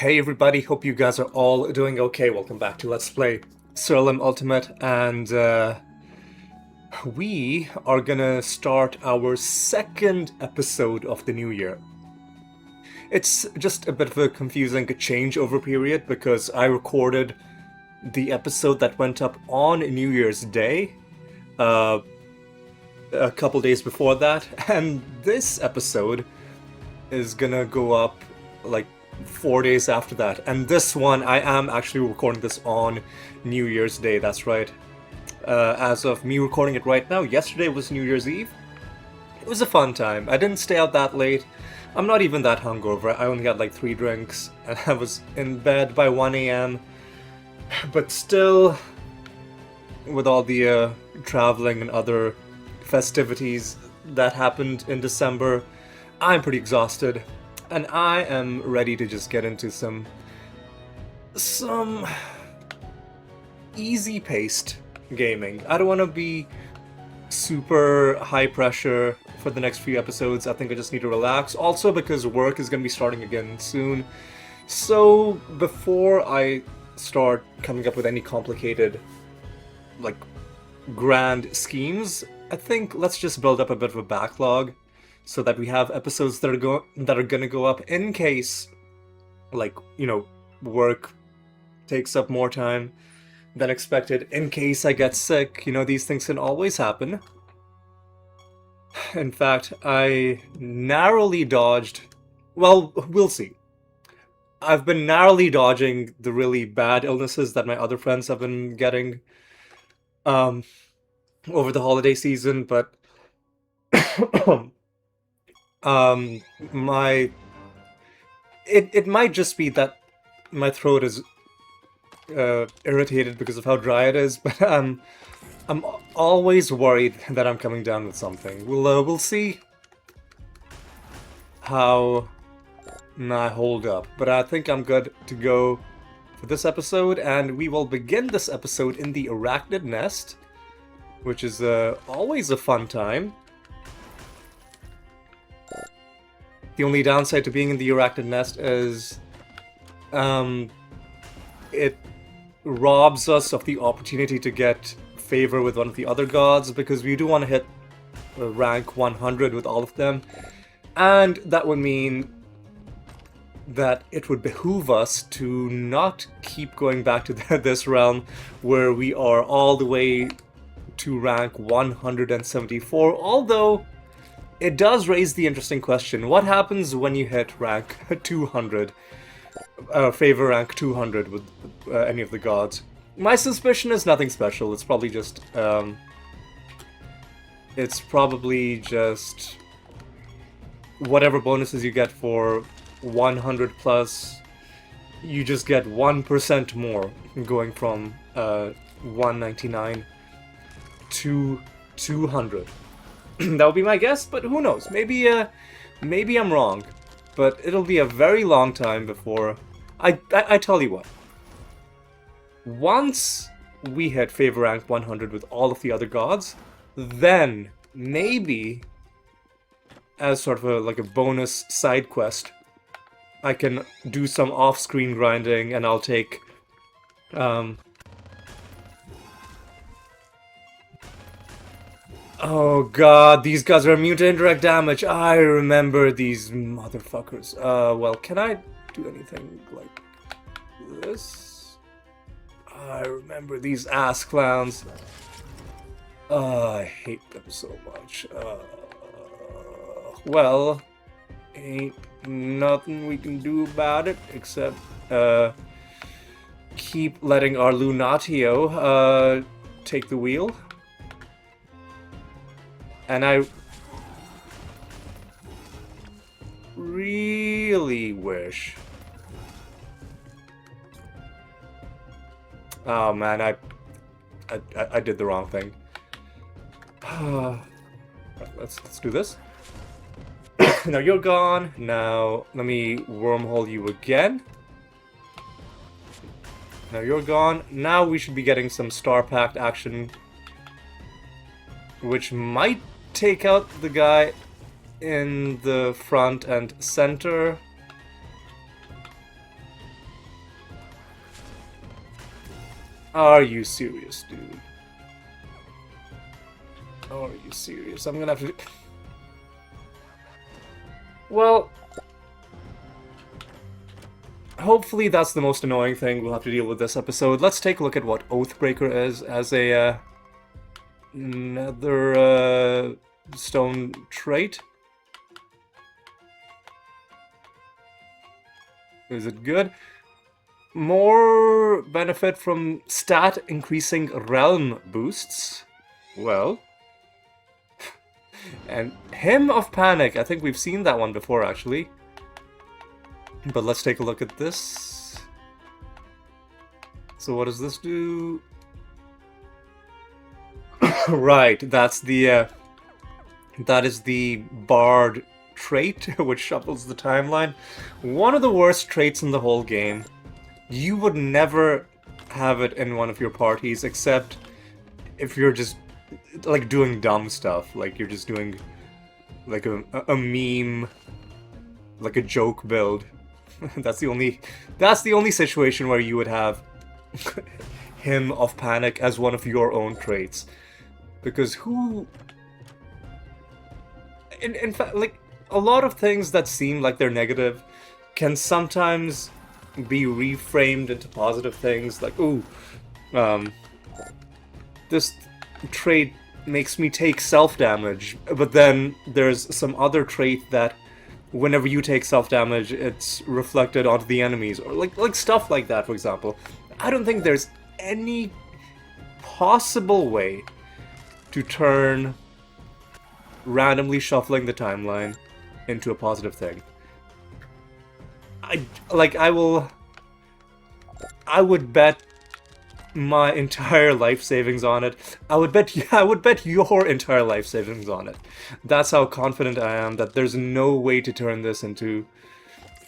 Hey everybody, hope you guys are all doing okay. Welcome back to Let's Play Siralim Ultimate, and we are gonna start our second episode of the new year. It's just a bit of a confusing changeover period because I recorded the episode that went up on New Year's Day, uh, a couple days before that, and this episode is gonna go up like 4 days after that. And this one, I am actually recording this on New Year's Day, that's right. As of me recording it right now, yesterday was New Year's Eve. It was a fun time. I didn't stay out that late. I'm not even that hungover. I only had like 3 drinks, and I was in bed by 1 a.m. But still, with all the traveling and other festivities that happened in December, I'm pretty exhausted. And I am ready to just get into some easy-paced gaming. I don't want to be super high pressure for the next few episodes. I think I just need to relax. Also because work is going to be starting again soon. So before I start coming up with any complicated, like, grand schemes, I think let's just build up a bit of a backlog, so that we have episodes that are gonna go up in case, like, work takes up more time than expected. In case I get sick, these things can always happen. In fact, I narrowly dodged. Well, we'll see. I've been narrowly dodging the really bad illnesses that my other friends have been getting over the holiday season, but my it might just be that my throat is irritated because of how dry it is, but I'm always worried that I'm coming down with something. We'll see how I hold up, but I think I'm good to go for this episode, and we will begin this episode in the Arachnid Nest, which is always a fun time. The only downside to being in the Arachnid Nest is it robs us of the opportunity to get favor with one of the other gods, because we do want to hit rank 100 with all of them, and that would mean that it would behoove us to not keep going back to this realm where we are all the way to rank 174, although it does raise the interesting question: what happens when you hit rank 200, favor rank 200 with any of the gods? My suspicion is nothing special. It's probably just, whatever bonuses you get for 100 plus, you just get 1% more going from 199 to 200. That would be my guess, but who knows? Maybe I'm wrong. But it'll be a very long time before... I tell you what. Once we hit favor rank 100 with all of the other gods, then maybe, as sort of a bonus side quest, I can do some off-screen grinding, and I'll take... Oh god, these guys are immune to indirect damage. I remember these motherfuckers. Well, can I do anything like this? I remember these ass clowns. I hate them so much. Well, ain't nothing we can do about it except keep letting our Lunatio take the wheel. And I really wish... Oh man, I did the wrong thing. Let's do this. Now you're gone. Now let me wormhole you again. Now you're gone. Now we should be getting some Star Pact action, which might take out the guy in the front and center. Are you serious, dude? Are you serious? I'm gonna have to... Well... Hopefully that's the most annoying thing we'll have to deal with this episode. Let's take a look at what Oathbreaker is as a, nether, stone trait. Is it good? More benefit from stat increasing realm boosts. Well. And Hymn of Panic. I think we've seen that one before, actually. But let's take a look at this. So what does this do? Right, that's the, that is the Bard trait, which shuffles the timeline. One of the worst traits in the whole game. You would never have it in one of your parties, except if you're just, like, doing dumb stuff. Like, you're just doing, like, a meme, like a joke build. That's the only situation where you would have Hymn of Panic as one of your own traits. Because who... In fact, like, a lot of things that seem like they're negative can sometimes be reframed into positive things. Like, ooh, this trait makes me take self-damage, but then there's some other trait that whenever you take self-damage, it's reflected onto the enemies, or like stuff like that, for example. I don't think there's any possible way to turn randomly shuffling the timeline into a positive thing. I would bet my entire life savings on it. I would bet your entire life savings on it. That's how confident I am that there's no way to turn this into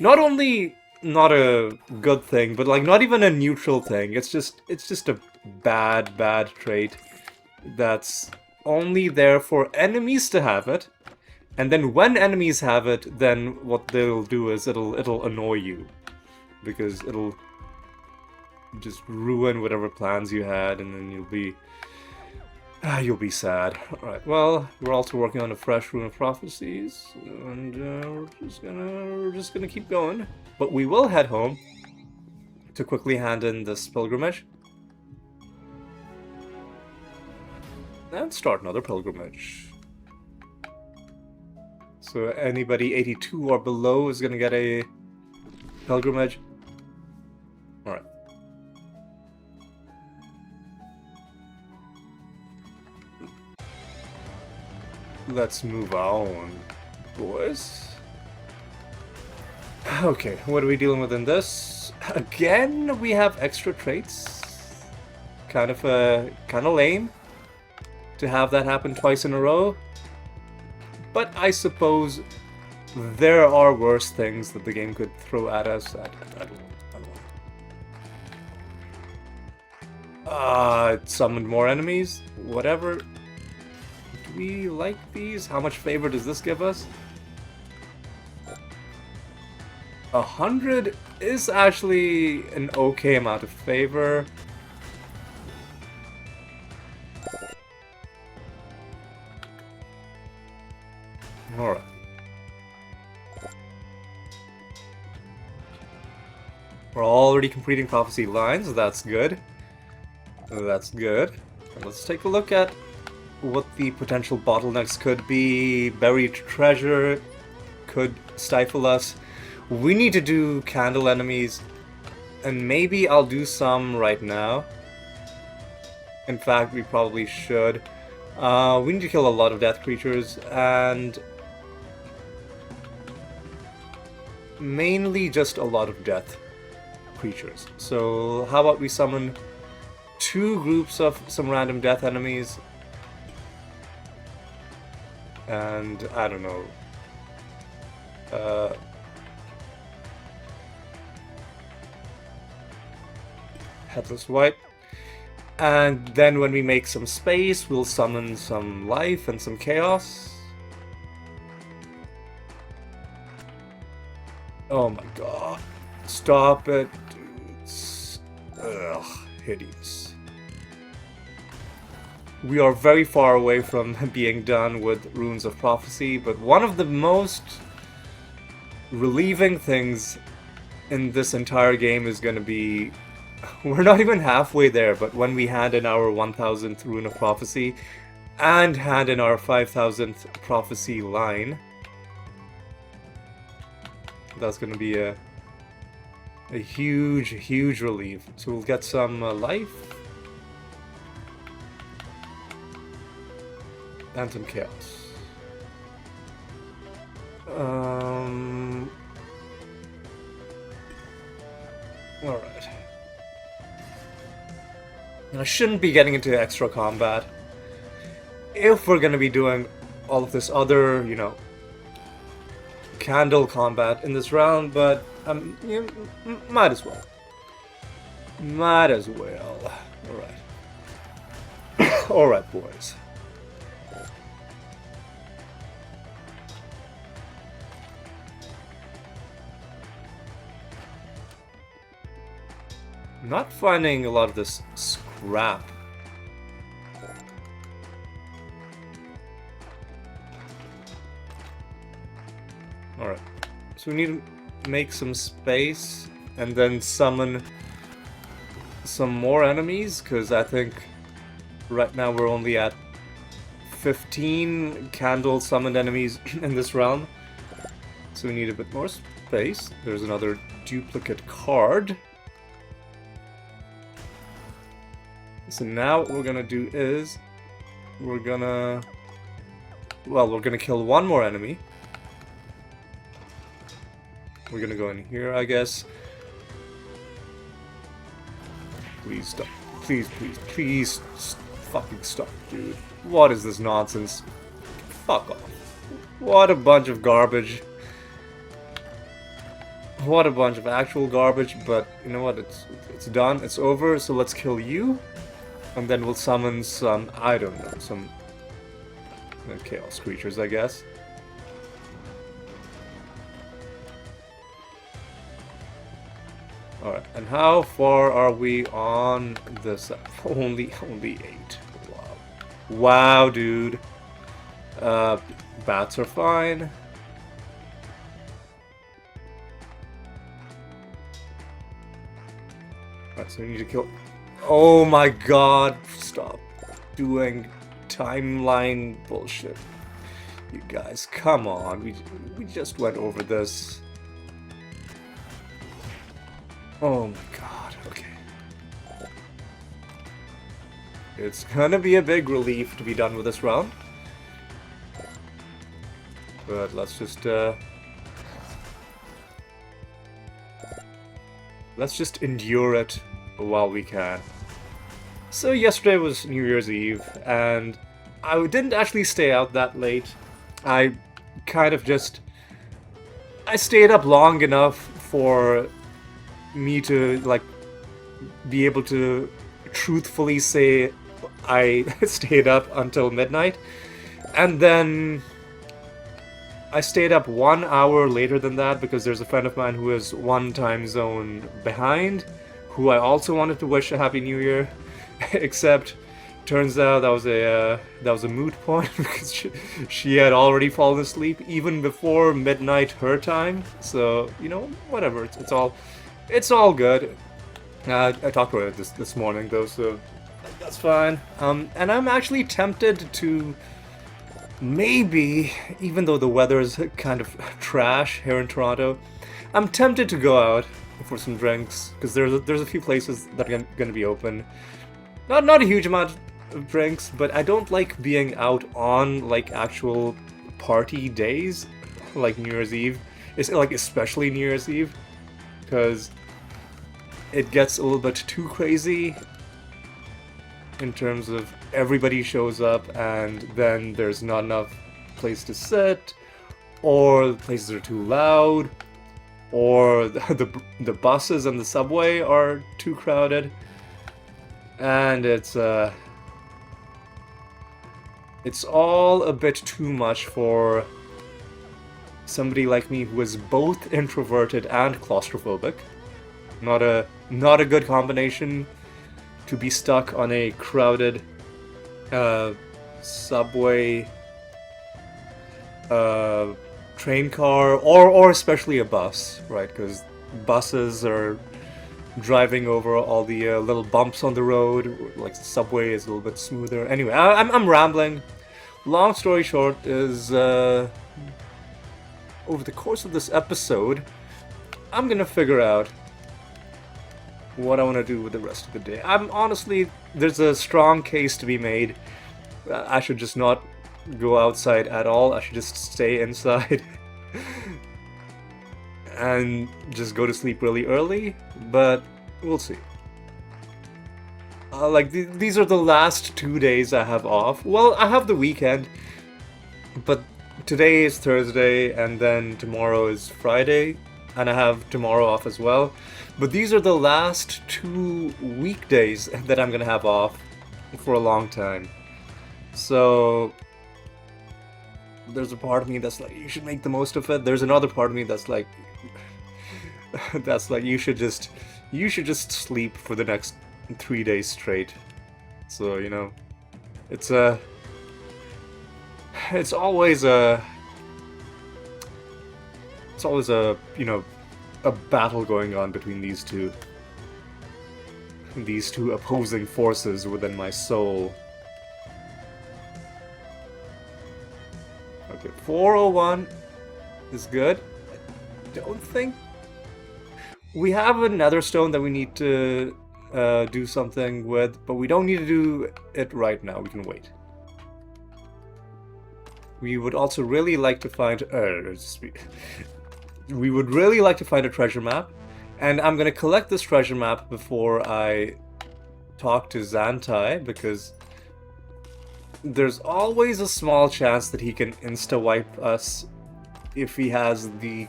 not only not a good thing, but like not even a neutral thing. It's just a bad trait that's only there for enemies to have it. And then when enemies have it, then what they'll do is it'll annoy you, because it'll just ruin whatever plans you had, and then you'll be sad. Alright, well, we're also working on a fresh Rune of Prophecies, and we're just gonna keep going. But we will head home to quickly hand in this pilgrimage. And start another pilgrimage. So anybody 82 or below is gonna get a pilgrimage. Alright. Let's move on, boys. Okay, what are we dealing with in this? Again, we have extra traits. Kind of lame to have that happen twice in a row. But I suppose there are worse things that the game could throw at us. I don't know. It summoned more enemies. Whatever. Do we like these? How much favor does this give us? 100 is actually an okay amount of favor. Alright. We're already completing prophecy lines, that's good. That's good. Let's take a look at what the potential bottlenecks could be. Buried treasure could stifle us. We need to do candle enemies, and maybe I'll do some right now. In fact, we probably should. We need to kill a lot of death creatures, and mainly just a lot of death creatures. So how about we summon 2 groups of some random death enemies, and I don't know, Headless White. And then when we make some space, we'll summon some life and some chaos. Oh my god. Stop it, dudes. Ugh, hideous. we are very far away from being done with Runes of Prophecy, but one of the most relieving things in this entire game is going to be... We're not even halfway there, but when we hand in our 1000th Rune of Prophecy and hand in our 5000th Prophecy line, that's going to be a huge, huge relief. So we'll get some life. And some chaos. Alright. I shouldn't be getting into extra combat if we're gonna be doing all of this other, you know, candle combat in this round, but you know, might as well. Might as well. Alright. Alright, boys. Not finding a lot of this scrap. Alright. So we need to make some space and then summon some more enemies, because I think right now we're only at 15 candle summoned enemies in this realm. So we need a bit more space. There's another duplicate card. So now what we're gonna do is we're gonna kill one more enemy. We're gonna go in here, I guess. Please stop. Please, please, please fucking stop, dude. What is this nonsense? Fuck off. What a bunch of garbage. What a bunch of actual garbage, but you know what? It's done. It's over, so let's kill you. And then we'll summon some, I don't know, some chaos creatures, I guess. Alright, and how far are we on this? Only 8. Wow. Wow, dude. Bats are fine. Alright, so we need to kill... Oh my god, stop doing timeline bullshit. You guys, come on, we just went over this. Oh my god, okay. It's gonna be a big relief to be done with this round. But let's just endure it while we can. So yesterday was New Year's Eve, and I didn't actually stay out that late. I kind of just... I stayed up long enough for me to, like, be able to truthfully say I stayed up until midnight. And then I stayed up 1 hour later than that because there's a friend of mine who is 1 time zone behind, who I also wanted to wish a Happy New Year, except turns out that was a moot point because she had already fallen asleep even before midnight her time. So you know, whatever. It's all good. I talked about it this morning though, so that's fine. And I'm actually tempted to maybe, even though the weather is kind of trash here in Toronto, I'm tempted to go out for some drinks, because there's a few places that are going to be open. Not a huge amount of drinks, but I don't like being out on like actual party days, like New Year's Eve. It's like especially New Year's Eve, because it gets a little bit too crazy in terms of everybody shows up and then there's not enough place to sit, or the places are too loud, or the buses and the subway are too crowded, and it's all a bit too much for somebody like me who is both introverted and claustrophobic. Not a good combination to be stuck on a crowded uh, subway, uh, train car, or especially a bus, right? Because buses are driving over all the little bumps on the road. Like the subway is a little bit smoother. Anyway, I'm rambling. Long story short is over the course of this episode, I'm gonna figure out what I want to do with the rest of the day. I'm honestly, there's a strong case to be made. I should just not go outside at all. I should just stay inside and just go to sleep really early, but we'll see. These are the last 2 days I have off. Well, I have the weekend, but today is Thursday, and then tomorrow is Friday, and I have tomorrow off as well. But these are the last 2 weekdays that I'm gonna have off for a long time. So there's a part of me that's like, you should make the most of it. There's another part of me that's like, you should just sleep for the next 3 days straight. So, you know, it's always a you know, a battle going on between these two opposing forces within my soul. Okay, 401 is good. I don't think we have another stone that we need to do something with, but we don't need to do it right now. We can wait. We would also really like to find we would really like to find a treasure map, and I'm gonna collect this treasure map before I talk to Xantai, because there's always a small chance that he can insta-wipe us if he has the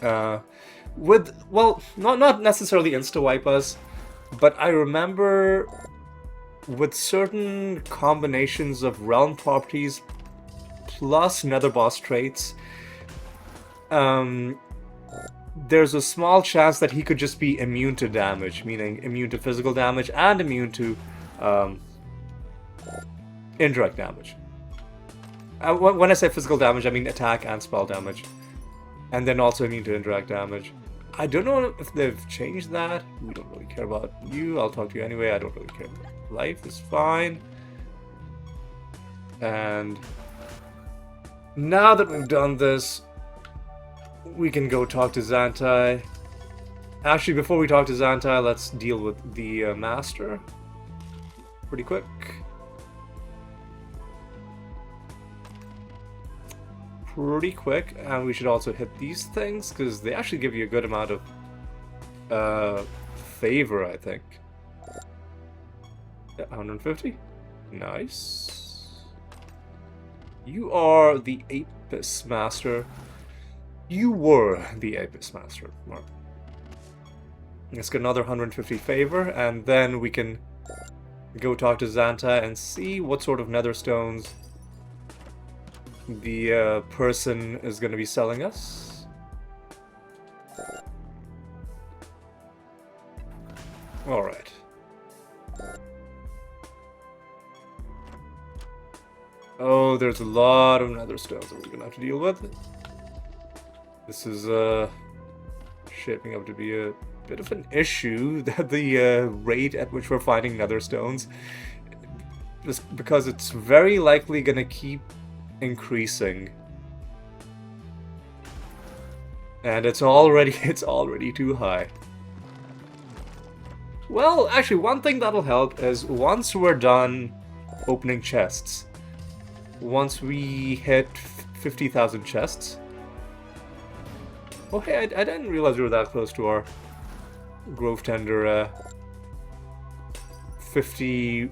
not necessarily insta-wipe us, but I remember with certain combinations of realm properties plus nether boss traits, there's a small chance that he could just be immune to damage, meaning immune to physical damage and immune to indirect damage. When I say physical damage, I mean attack and spell damage, and then also immune to indirect damage. I don't know if they've changed that. We don't really care about you. I'll talk to you anyway. I don't really care. Life is fine. And now that we've done this, we can go talk to Xantai. Actually, before we talk to Xantai, let's deal with the master pretty quick. And we should also hit these things, because they actually give you a good amount of favor, I think. Yeah, 150? Nice. You are the Apis Master. You were the Apis Master. Mark. Let's get another 150 favor, and then we can go talk to Xantai and see what sort of nether stones the person is going to be selling us. Alright. Oh, there's a lot of nether stones that we're going to have to deal with. This is shaping up to be a bit of an issue, the rate at which we're finding nether stones. Just because it's very likely going to keep increasing, and it's already too high. Well, actually, one thing that'll help is once we're done opening chests, once we hit 50,000 chests. Oh, hey, I didn't realize we were that close to our Grove Tender 50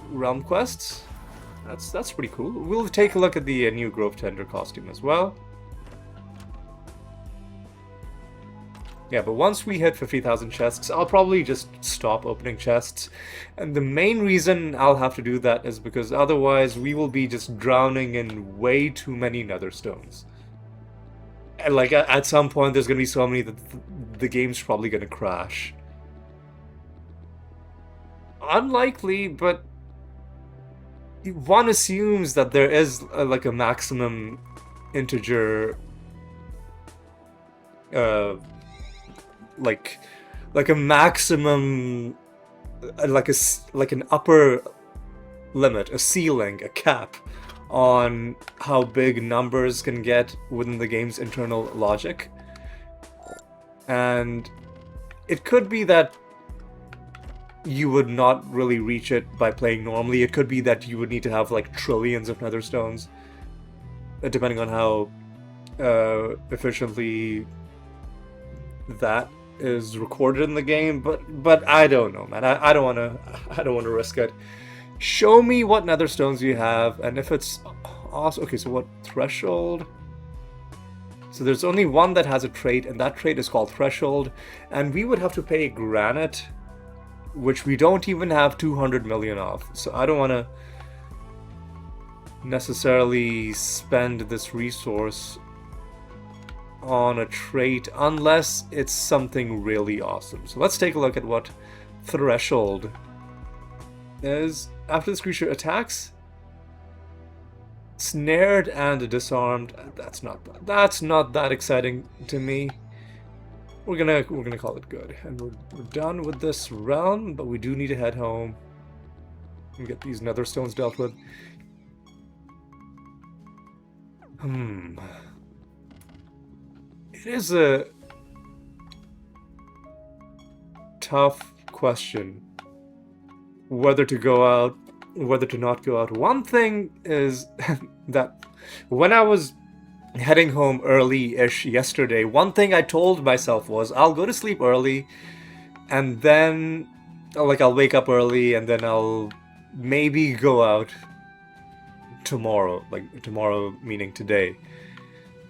realm quests. That's pretty cool. We'll take a look at the new Grove Tender costume as well. Yeah, but once we hit 50,000 chests, I'll probably just stop opening chests. And the main reason I'll have to do that is because otherwise we will be just drowning in way too many nether stones. And like at some point there's going to be so many that the game's probably going to crash. unlikely, but one assumes that there is like a maximum integer, uh, like like a maximum, like an upper limit, a ceiling, a cap on how big numbers can get within the game's internal logic. And it could be that you would not really reach it by playing normally. It could be that you would need to have like trillions of nether stones, depending on how efficiently that is recorded in the game. But I don't know, man. I don't wanna risk it. Show me what nether stones you have, and if it's awesome. Okay, so what threshold? So there's only one that has a trait, and that trait is called threshold, and we would have to pay granite, which we don't even have 200 million of. So I don't want to necessarily spend this resource on a trait unless it's something really awesome. So let's take a look at what threshold is. After this creature attacks, snared and disarmed. That's not that exciting to me. We're gonna call it good, and we're done with this realm. But we do need to head home and get these nether stones dealt with. It is a tough question whether to go out, whether to not go out. One thing is that when I was heading home early-ish yesterday, one thing I told myself was I'll go to sleep early, and then I'll wake up early, and then I'll maybe go out tomorrow, like tomorrow meaning today.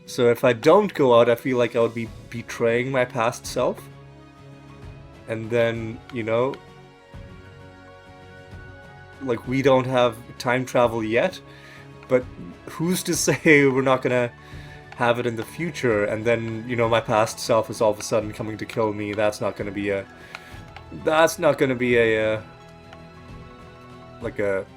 So if I don't go out, I feel like I would be betraying my past self. And then, like, we don't have time travel yet, but who's to say we're not gonna have it in the future, and then, my past self is all of a sudden coming to kill me. That's not gonna be a like a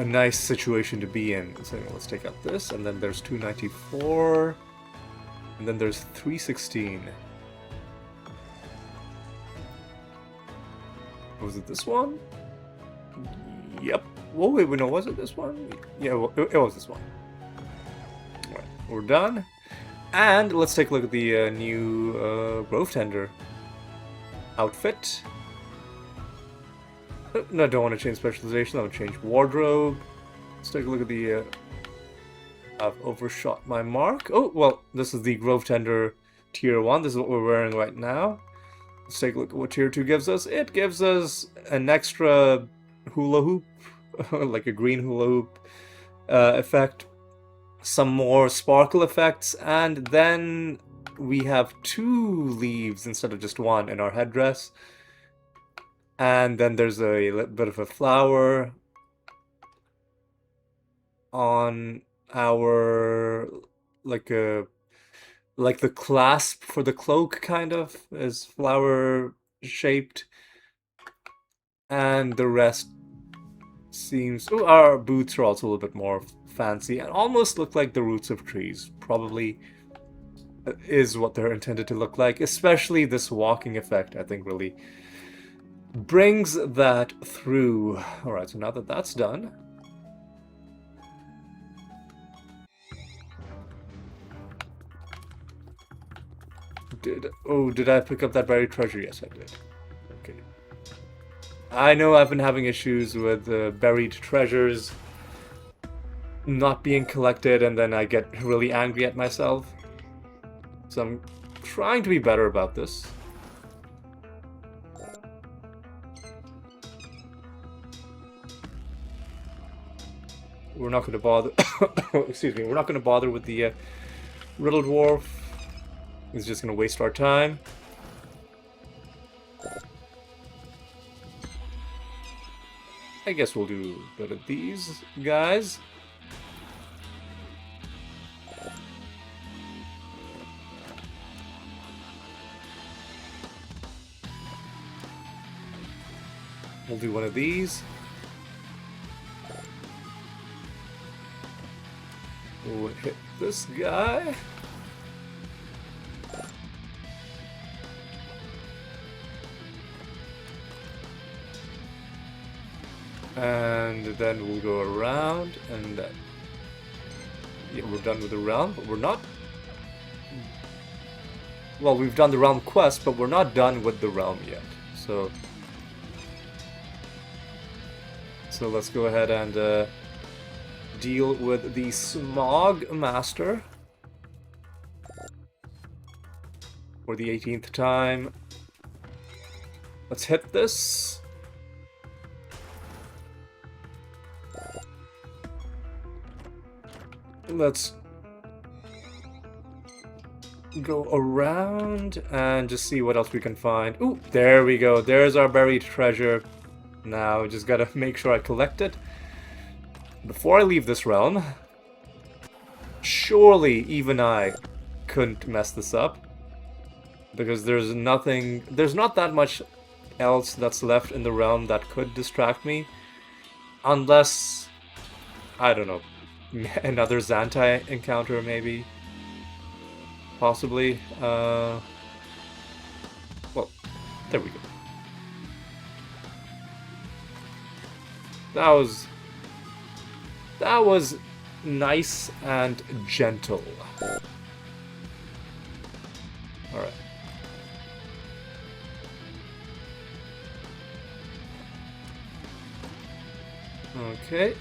nice situation to be in. So let's take out this, and then there's 294, and then there's 316. Was it this one? Yep. Whoa, wait, no, was it this one? Yeah, well, it was this one. Alright, we're done. And let's take a look at the new Grove Tender outfit. No, I don't want to change specialization. I want to change wardrobe. Let's take a look at the... I've overshot my mark. Oh, well, this is the Grove Tender Tier 1. This is what we're wearing right now. Let's take a look at what Tier 2 gives us. It gives us an extra hula hoop, like a green hula hoop effect. Some more sparkle effects, and then we have 2 leaves instead of just 1 in our headdress. And then there's a bit of a flower on our, like the clasp for the cloak, kind of, is flower shaped. And the rest seems... Oh, our boots are also a little bit more fancy and almost look like the roots of trees. Probably is what they're intended to look like. Especially this walking effect, I think, really brings that through. Alright, so now that that's done, did I pick up that buried treasure? Yes, I did. Okay. I know I've been having issues with buried treasures not being collected, and then I get really angry at myself. So I'm trying to be better about this. We're not going to bother... Excuse me. We're not going to bother with the Riddle Dwarf. He's just going to waste our time. I guess we'll do a bit of these guys. We'll do one of these. We'll hit this guy. And then we'll go around, and yeah, we're done with the realm, but we're not... Well, we've done the realm quest, but we're not done with the realm yet. So let's go ahead and deal with the Smog Master for the 18th time. Let's hit this. Let's go around and just see what else we can find. Ooh, there we go. There's our buried treasure. Now, just gotta make sure I collect it before I leave this realm. Surely even I couldn't mess this up, because there's not that much else that's left in the realm that could distract me, unless, I don't know, another Xantai encounter maybe, possibly. Well, there we go. That was nice and gentle. Alright. Okay.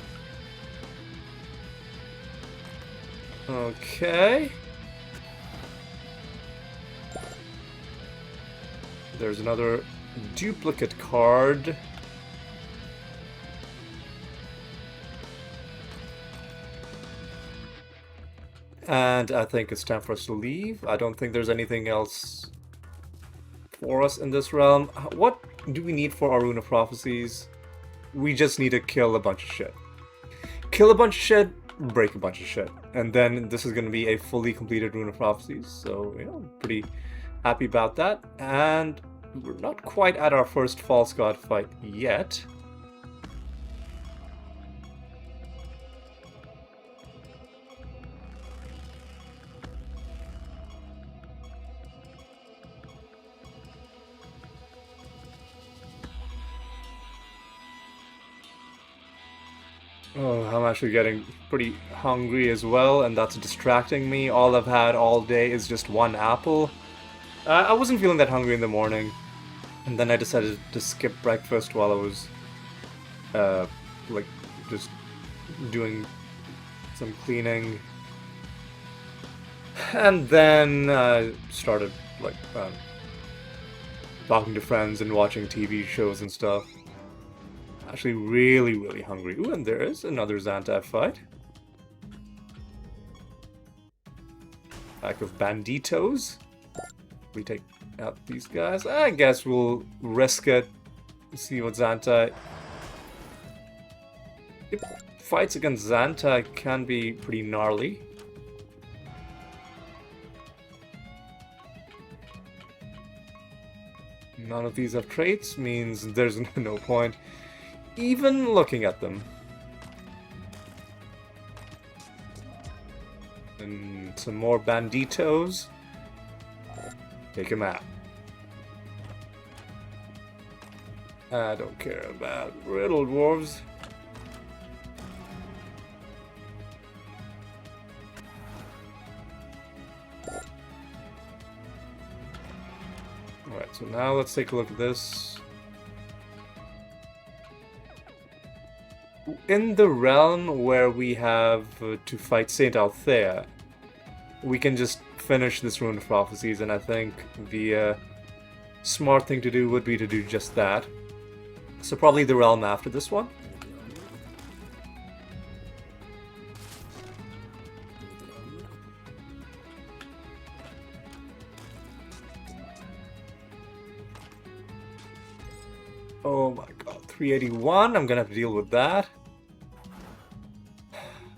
Okay. There's another duplicate card. And I think it's time for us to leave. I don't think there's anything else for us in this realm. What do we need for our Rune of Prophecies? We just need to kill a bunch of shit. Kill a bunch of shit, break a bunch of shit. And then this is going to be a fully completed Rune of Prophecies. So, you know, pretty happy about that. And we're not quite at our first False God fight yet. Oh, I'm actually getting pretty hungry as well, and that's distracting me. All I've had all day is just one apple. I wasn't feeling that hungry in the morning, and then I decided to skip breakfast while I was, like, just doing some cleaning. And then I started, like, talking to friends and watching TV shows and stuff. Actually really hungry. Ooh, and there is another Xantai fight. Pack of banditos. We take out these guys. I guess we'll risk it. See what Xantai... Fights against Xantai can be pretty gnarly. None of these have traits, means there's no point even looking at them. And some more banditos. Take him out. I don't care about riddle dwarves. Alright, so now let's take a look at this. In the realm where we have to fight Saint Althea, we can just finish this Rune of Prophecies, and I think the smart thing to do would be to do just that. So probably the realm after this one. Oh my god, 381, I'm gonna have to deal with that.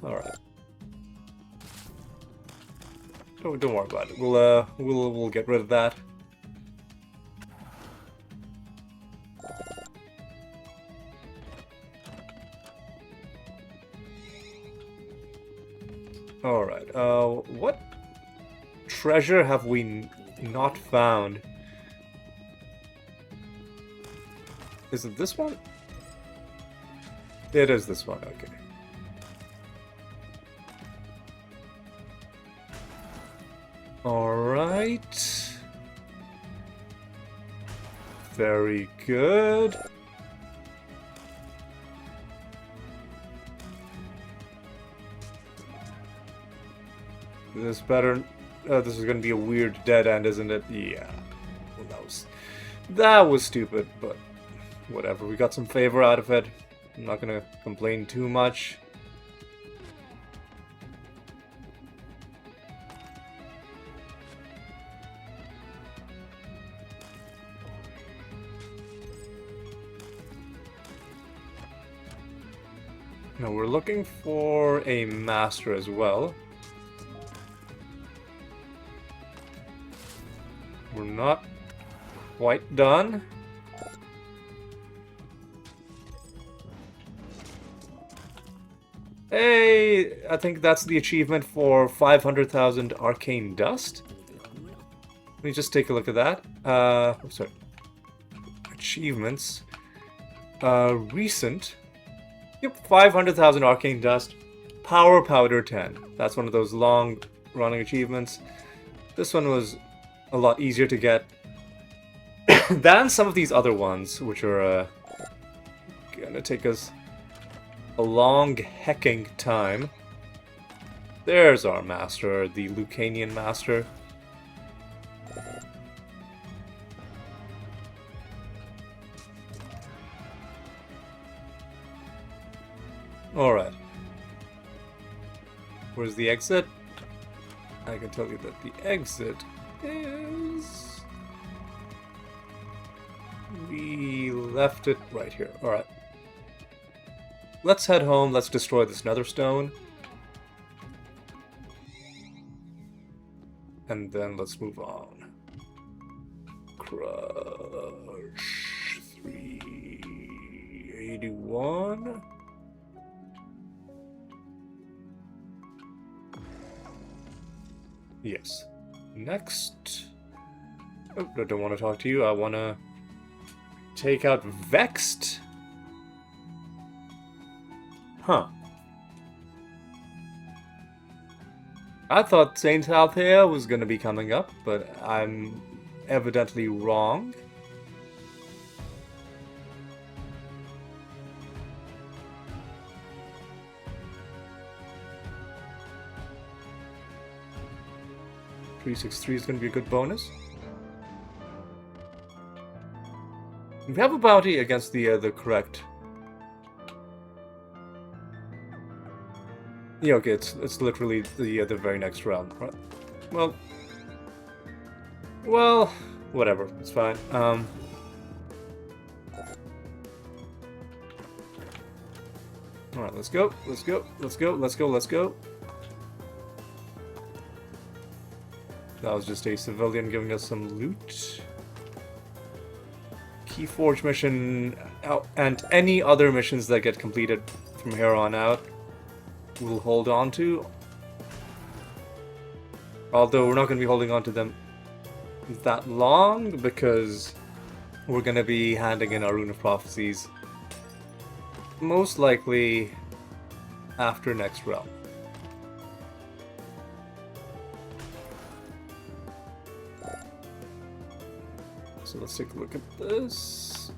Alright. Don't worry about it. We'll get rid of that. Alright, what treasure have we not found? Is it this one? It is this one, okay. Alright. Very good. This better... this is gonna be a weird dead end, isn't it? Yeah. Well, that was stupid, but whatever. We got some favor out of it. I'm not gonna complain too much. Now we're looking for a master as well. We're not quite done. Hey, I think that's the achievement for 500,000 Arcane Dust. Let me just take a look at that. Oh, sorry. Achievements. Recent. Yep, 500,000 Arcane Dust. Power Powder 10. That's one of those long-running achievements. This one was a lot easier to get than some of these other ones, which are gonna take us a long hecking time. There's our master, the Lucanian master. Alright. Where's the exit? I can tell you that the exit is... we left it right here. Alright. Let's head home. Let's destroy this nether stone. And then let's move on. Crush 381. Yes. Next. Oh, I don't want to talk to you. I want to take out Vexed. Huh. I thought Saint Althea was going to be coming up, but I'm evidently wrong. .363 is going to be a good bonus. We have a bounty against the correct. Yeah, okay, it's literally the very next round, right? Well, whatever, it's fine. All right, let's go. That was just a civilian giving us some loot. Keyforge mission, and any other missions that get completed from here on out, we'll hold on to. Although we're not going to be holding on to them that long, because we're going to be handing in our Rune of Prophecies most likely after next realm. So let's take a look at this.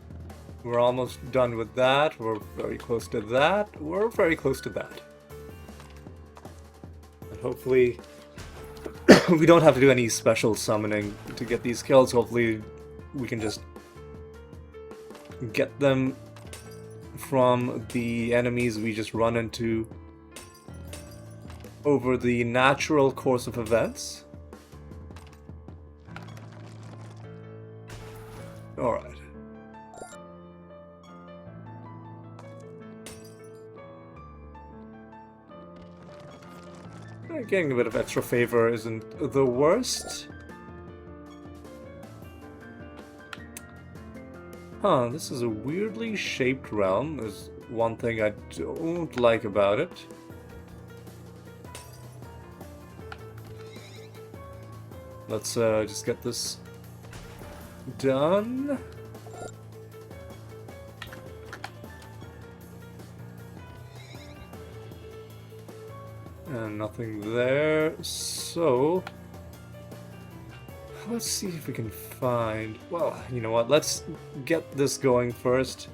We're almost done with that. We're very close to that. We're very close to that. And hopefully we don't have to do any special summoning to get these kills. Hopefully we can just get them from the enemies we just run into over the natural course of events. Alright. Getting a bit of extra favor isn't the worst. Huh, this is a weirdly shaped realm. There's one thing I don't like about it. let's just get this done. And nothing there, so let's see if we can find... Well, you know what, let's get this going first,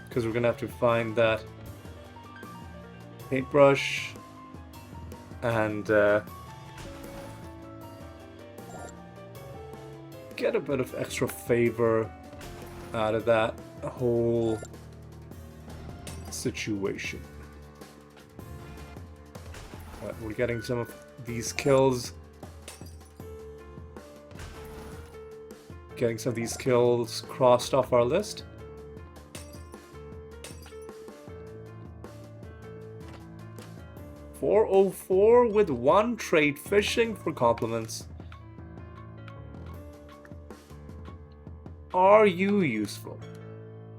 because we're gonna have to find that paintbrush and get a bit of extra favor out of that whole situation. We're getting some of these kills. Getting some of these kills crossed off our list. .404 with 1 trade fishing for compliments. Are you useful?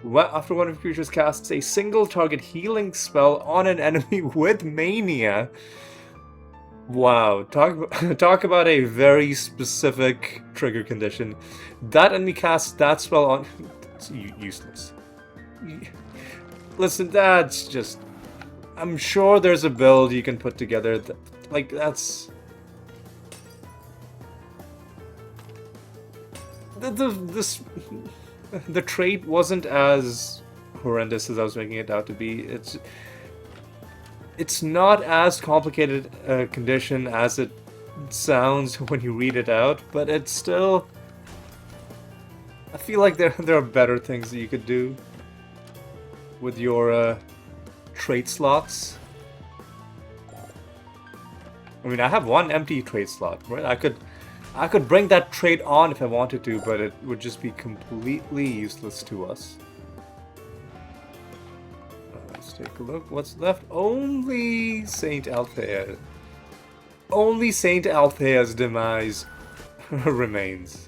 Well, after one of your creatures casts a single target healing spell on an enemy with mania. Wow, talk about a very specific trigger condition. That enemy casts that spell on... It's useless. Listen, that's just... I'm sure there's a build you can put together that... Like, that's... The trait wasn't as horrendous as I was making it out to be. It's not as complicated a condition as it sounds when you read it out, but it's still... I feel like there are better things that you could do with your trait slots. I mean, I have 1 empty trait slot, right? I could bring that trait on if I wanted to, but it would just be completely useless to us. Let's take a look. What's left? Only Saint Althea. Only Saint Althea's demise remains.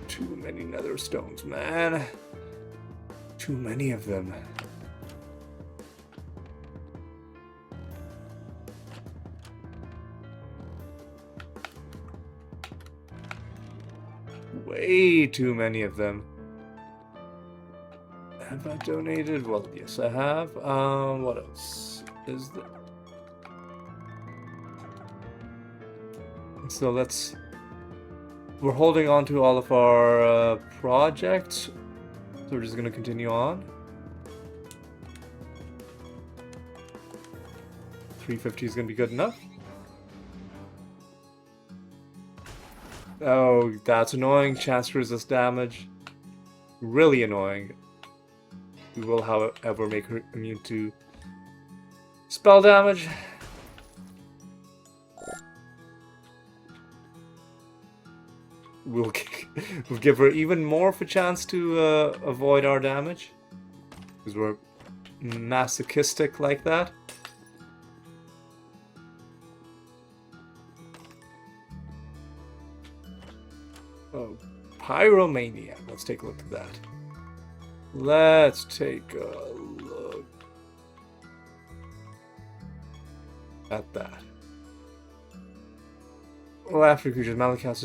Too many nether stones, man. Too many of them. Way too many of them. Have I donated? Well, yes, I have. What else is there? So we're holding on to all of our projects. So we're just gonna continue on. 350 is gonna be good enough. Oh, that's annoying. Chance to resist damage. Really annoying. We will, however, make her immune to spell damage. We'll give her even more of a chance to avoid our damage. Because we're masochistic like that. Oh, Pyromania. Let's take a look at that. Let's take a look at that. Well, after creatures, Malacast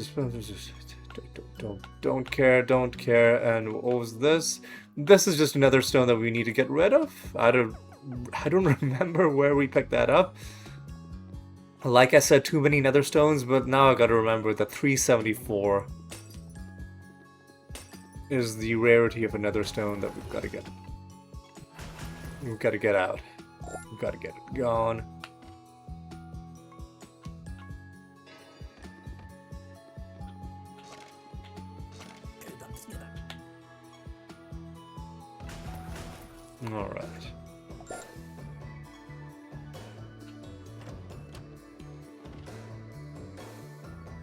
don't care. And what was this? This is just another stone that we need to get rid of. I don't remember where we picked that up. Like I said, too many nether stones, but now I gotta remember that 374 is the rarity of a nether stone that we've gotta get. We've gotta get out. We've gotta get it gone. Alright.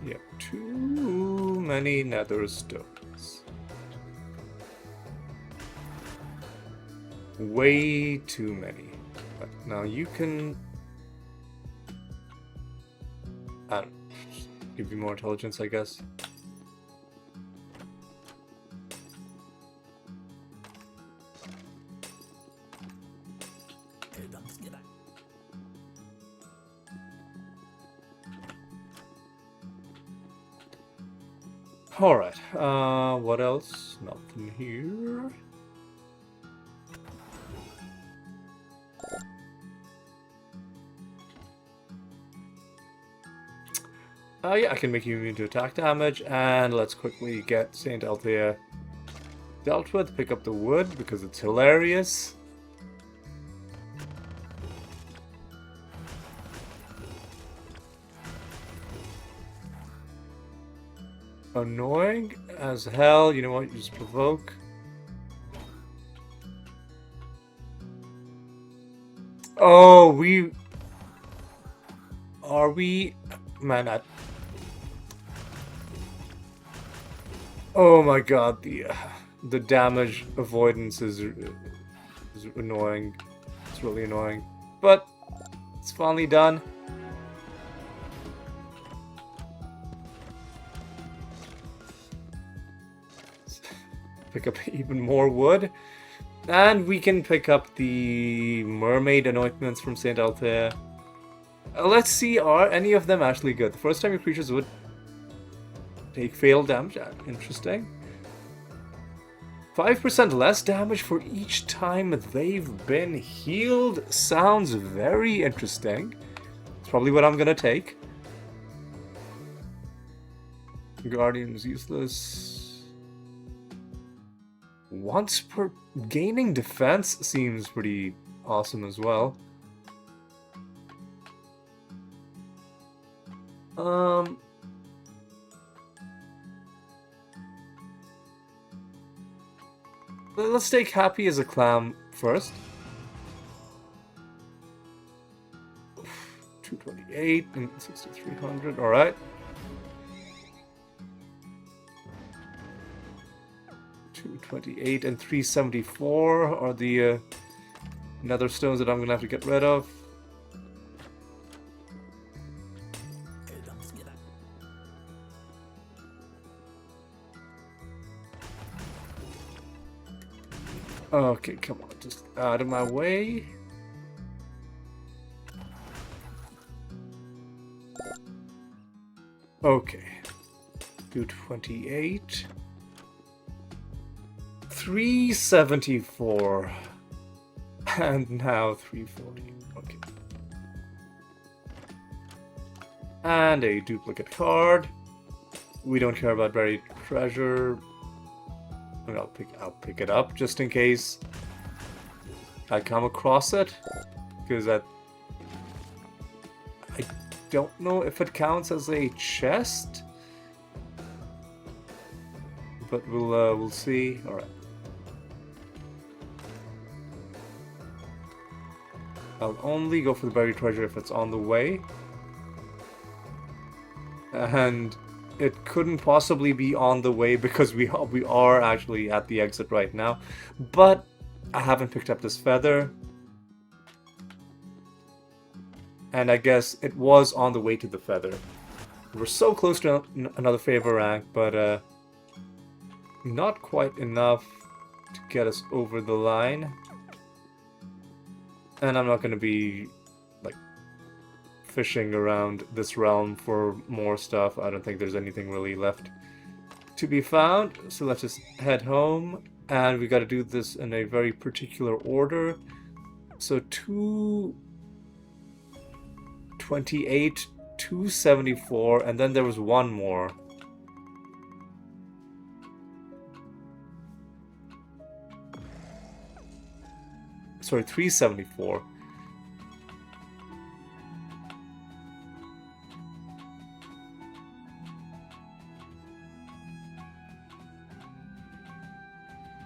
Yep, too many nether stones. Way too many. But now you can... I don't know, give you more intelligence, I guess. Alright, what else? Nothing here. Yeah, I can make you immune to attack damage, and let's quickly get Saint Althea dealt with. Pick up the wood, because it's hilarious. Annoying as hell. You know what? You just provoke. Oh, we... Are we... Man, oh my god, the damage avoidance is annoying. It's really annoying. But it's finally done. Pick up even more wood. And we can pick up the mermaid anointments from Saint Althea. Let's see, are any of them actually good? The first time your creatures would take fail damage. Interesting. 5% less damage for each time they've been healed. Sounds very interesting. It's probably what I'm gonna take. Guardian's useless. Once per... Gaining defense seems pretty awesome as well. Let's take Happy as a clam first. 228 and 6300, alright. 228 and 374 are the nether stones that I'm gonna have to get rid of. Okay, come on, just out of my way. Okay. 228. 374. And now 340. Okay. And a duplicate card. We don't care about buried treasure. I'll pick it up just in case I come across it, because I don't know if it counts as a chest, but we'll see. All right. I'll only go for the buried treasure if it's on the way, and it couldn't possibly be on the way because we are actually at the exit right now. But I haven't picked up this feather. And I guess it was on the way to the feather. We're so close to another favor rank, but not quite enough to get us over the line. And I'm not going to be fishing around this realm for more stuff. I don't think there's anything really left to be found. So let's just head home, and we got to do this in a very particular order. So 228, 274, and then there was one more. Sorry, 374.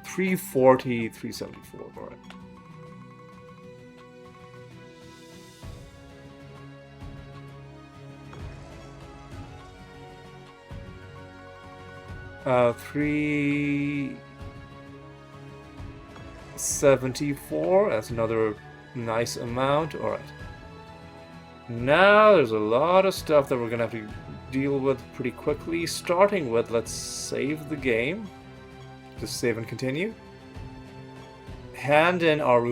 $340, $374, all right. $374. That's another nice amount. All right. Now there's a lot of stuff that we're gonna have to deal with pretty quickly. Starting with, let's save the game. Just save and continue. Hand in our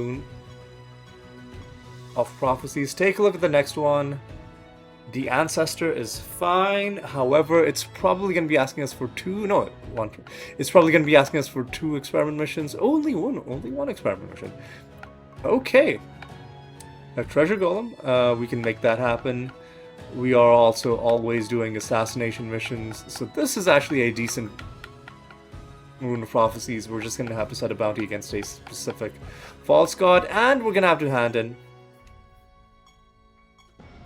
of prophecies. Take a look at the next one. The Ancestor is fine. However, it's probably going to be asking us for one. It's probably going to be asking us for 2 experiment missions. Only one experiment mission. Okay. A treasure golem. We can make that happen. We are also always doing assassination missions. So this is actually a decent Rune of Prophecies. We're just going to have to set a bounty against a specific false god. And we're going to have to hand in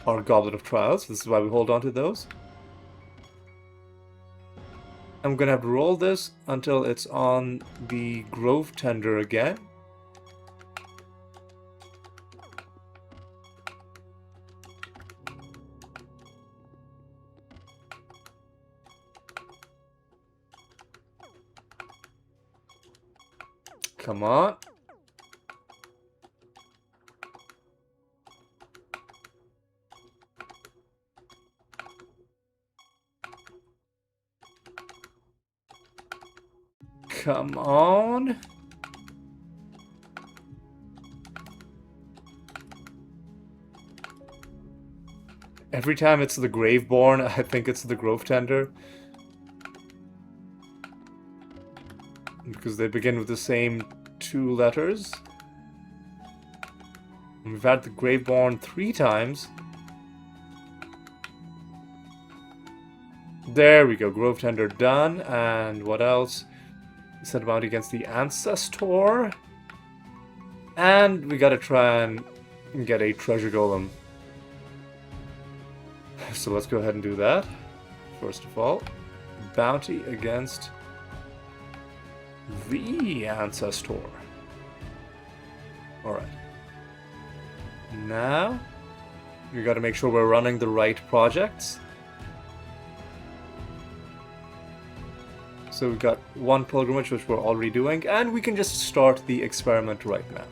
our Goblet of Trials. This is why we hold on to those. I'm going to have to roll this until it's on the Grove Tender again. Come on. Come on. Every time it's the Graveborn, I think it's the Grove Tender. Because they begin with the same 2 letters. And we've had the Graveborn 3 times. There we go, Grove Tender done. And what else? Set a bounty against the Ancestor. And we gotta try and get a treasure golem. So let's go ahead and do that. First of all, bounty against the Ancestor. Alright. Now, we gotta make sure we're running the right projects. So we've got 1 pilgrimage, which we're already doing, and we can just start the experiment right now.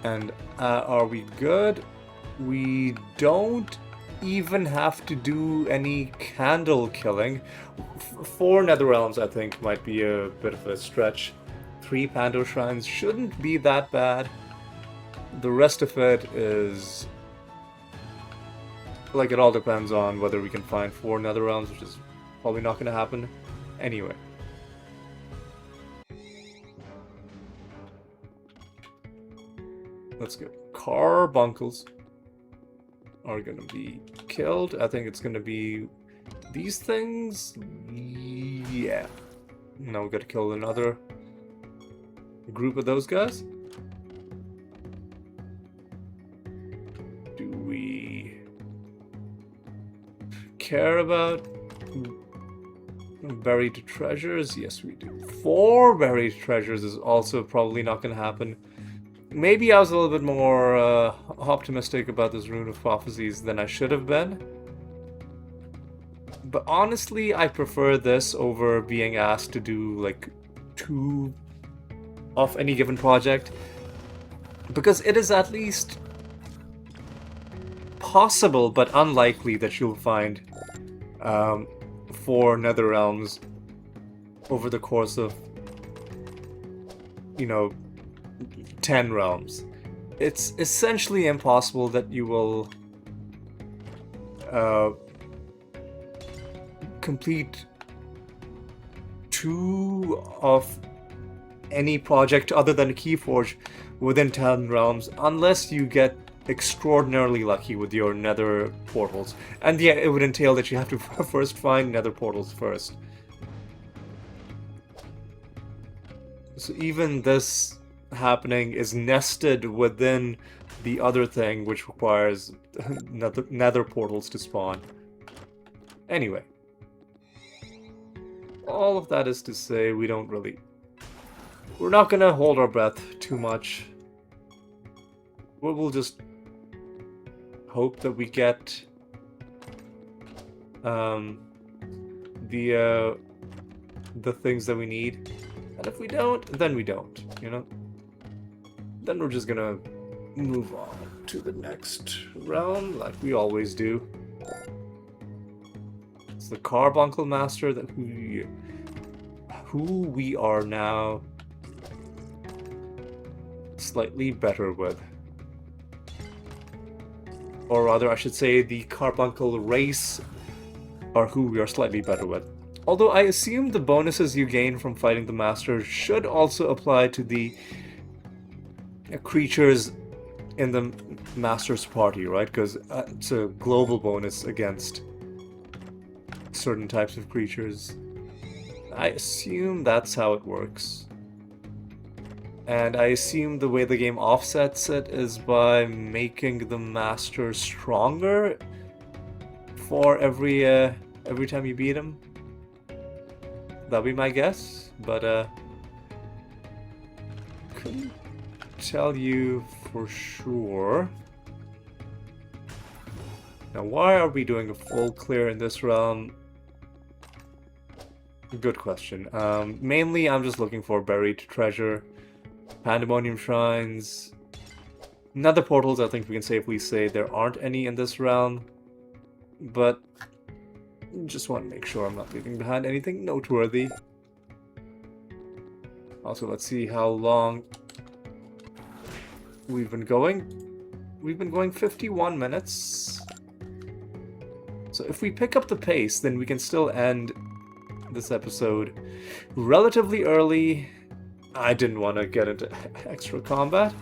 And are we good? We don't even have to do any candle killing. 4 nether realms, I think, might be a bit of a stretch. 3 Pando shrines shouldn't be that bad. The rest of it is... like, it all depends on whether we can find 4 nether realms, which is probably not going to happen anyway. Let's go. Carbuncles are going to be killed. I think it's going to be these things. Yeah. Now we got to kill another group of those guys. Do we care about buried treasures? Yes, we do. 4 buried treasures is also probably not going to happen. Maybe I was a little bit more optimistic about this Rune of Prophecies than I should have been. But honestly, I prefer this over being asked to do like 2 of any given project. Because it is at least possible, but unlikely, that you'll find 4 nether realms over the course of, 10 realms. It's essentially impossible that you will complete 2 of any project other than Keyforge within 10 realms, unless you get extraordinarily lucky with your nether portals. And yeah, it would entail that you have to first find nether portals first. So even this happening is nested within the other thing, which requires nether portals to spawn. Anyway, all of that is to say, we're not gonna hold our breath too much. We'll just hope that we get the things that we need, and if we don't, then we don't, Then we're just gonna move on to the next realm, like we always do. It's the Carbuncle Master that who we are now slightly better with. Or rather, I should say the Carbuncle race are who we are slightly better with. Although I assume the bonuses you gain from fighting the Master should also apply to the creatures in the Master's party, right? Because it's a global bonus against certain types of creatures. I assume that's how it works. And I assume the way the game offsets it is by making the Master stronger for every time you beat him. That'll be my guess, but couldn't tell you for sure. Now, why are we doing a full clear in this realm? Good question. Mainly, I'm just looking for buried treasure, pandemonium shrines, nether portals. I think we can safely say there aren't any in this realm, but just want to make sure I'm not leaving behind anything noteworthy. Also, let's see how long we've been going. We've been going 51 minutes. So if we pick up the pace, then we can still end this episode relatively early. I didn't want to get into extra combat.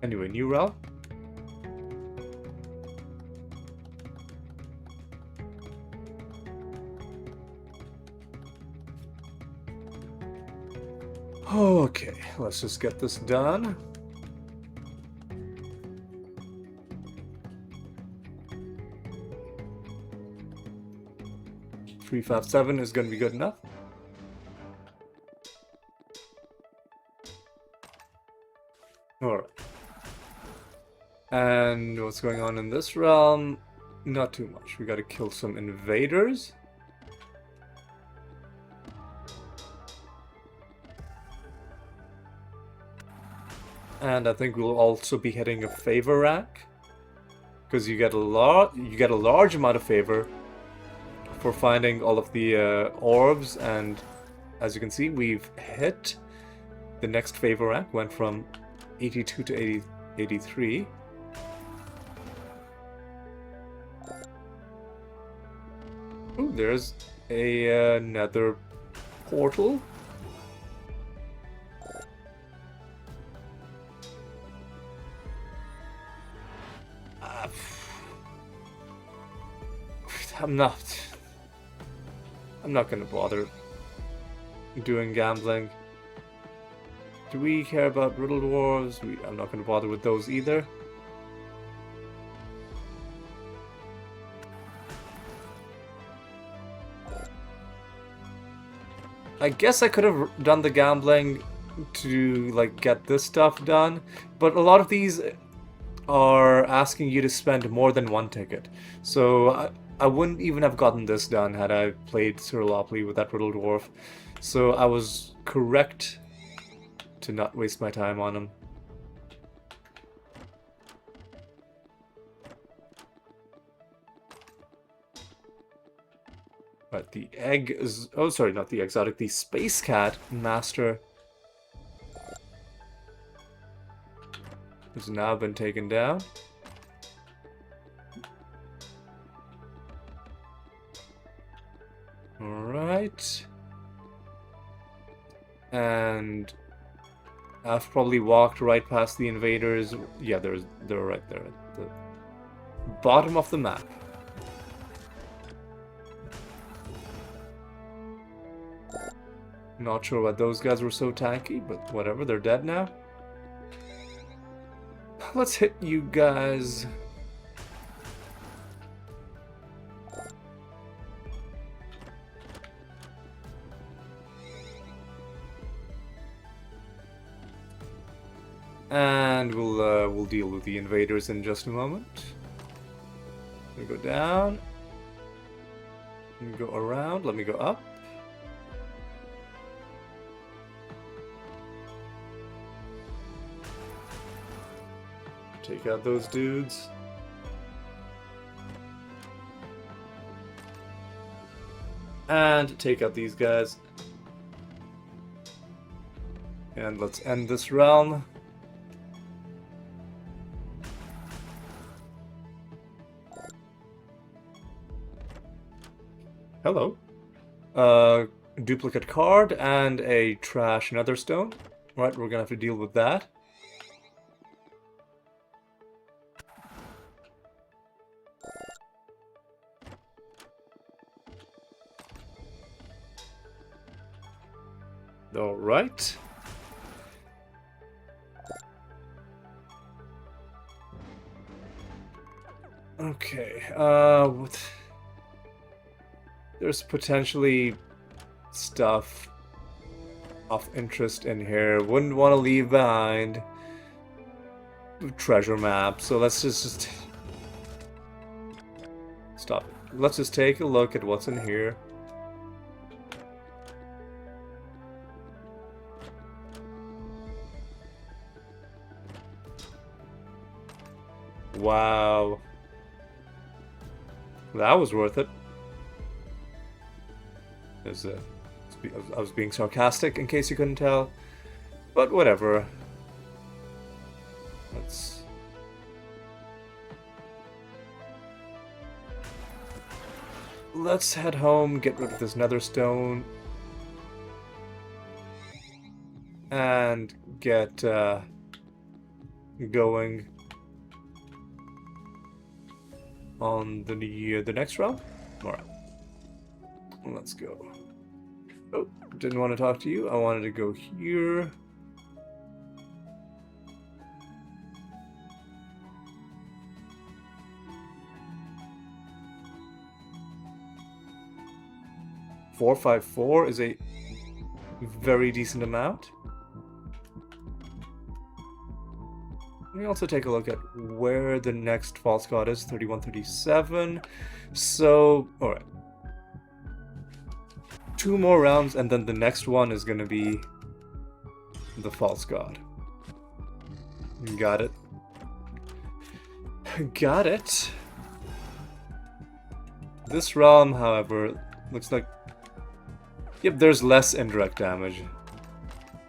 Anyway, new realm. Okay, let's just get this done. Three, 5, 7 is going to be good enough. Alright. And what's going on in this realm? Not too much. We gotta kill some invaders. And I think we'll also be hitting a favor rack, because you get a large amount of favor for finding all of the orbs, and as you can see, we've hit the next favor rack. Went from 82 to 83. Ooh, there's a nether portal. I'm not gonna bother doing gambling. Do we care about riddle dwarves? I'm not gonna bother with those either. I guess I could have done the gambling to like get this stuff done, but a lot of these are asking you to spend more than one ticket. So I wouldn't even have gotten this done had I played Siralim with that riddle dwarf. So I was correct to not waste my time on him. But the egg is... Oh, sorry, not the exotic. The space cat master has now been taken down. Alright. And I've probably walked right past the invaders. Yeah, they're right there at the bottom of the map. Not sure why those guys were so tanky, but whatever, they're dead now. Let's hit you guys. And we'll deal with the invaders in just a moment. We go down. Let me go around. Let me go up. Take out those dudes. And take out these guys. And let's end this realm. Hello. Duplicate card and a trash nether stone. Right, we're gonna have to deal with that. All right. Okay. There's potentially stuff of interest in here. Wouldn't want to leave behind treasure map. So let's just stop it. Let's just take a look at what's in here. Wow. That was worth it. I was being sarcastic in case you couldn't tell. But whatever. Let's head home, get rid of this nether stone. And get going on the next round. Alright. Let's go. Oh, didn't want to talk to you. I wanted to go here. $454 is a very decent amount. Let me also take a look at where the next false god is, 3137. So, alright. 2 more rounds, and then the next one is gonna be the false god. Got it. Got it. This realm, however, looks like... Yep, there's less indirect damage,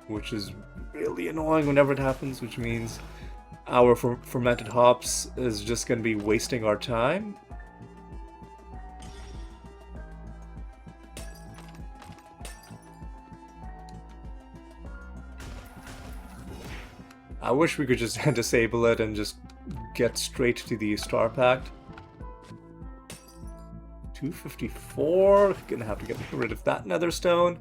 which is really annoying whenever it happens, which means our fermented hops is just going to be wasting our time. I wish we could just disable it and just get straight to the Star Pact. 254, gonna have to get rid of that nether stone.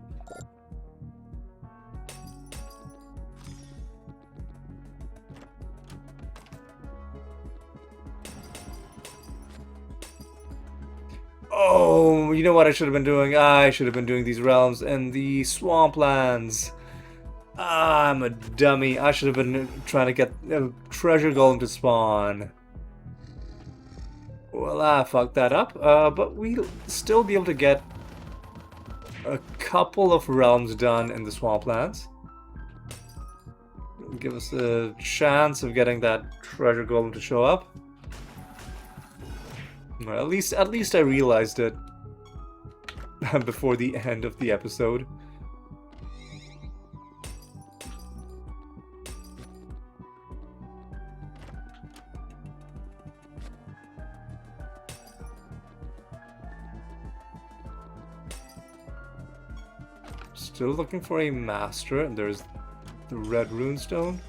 Oh, you know what I should have been doing? I should have been doing these realms and the swamplands. I'm a dummy. I should have been trying to get a treasure golem to spawn. Well, I fucked that up, but we'll still be able to get a couple of realms done in the swamplands. Give us a chance of getting that treasure golem to show up. Well, at least I realized it before the end of the episode. Still looking for a master, and there's the red runestone.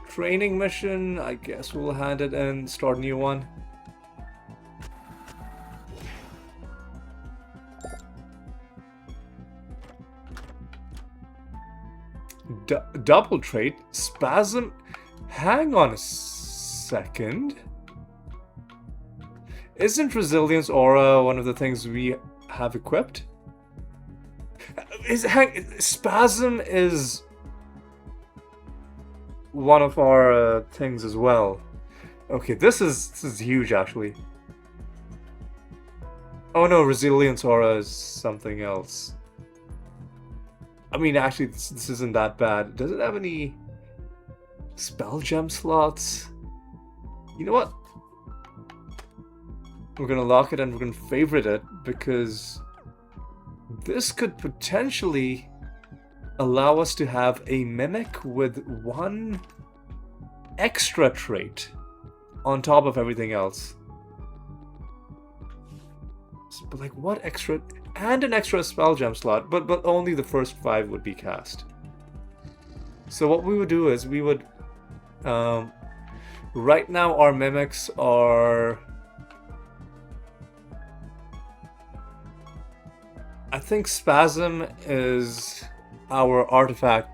Training mission, I guess we'll hand it and start a new one. Double trait, spasm. Hang on a second. Isn't resilience aura one of the things we have equipped? Spasm is one of our things as well. Okay, this is huge actually. Oh no, resilience aura is something else. I mean, actually, this isn't that bad. Does it have any spell gem slots? You know what? We're gonna lock it and we're gonna favorite it because this could potentially allow us to have a mimic with one extra trait on top of everything else. But like, what extra? And an extra spell gem slot, but only the first 5 would be cast. So what we would do is we would, right now our mimics are, I think Spasm is our artifact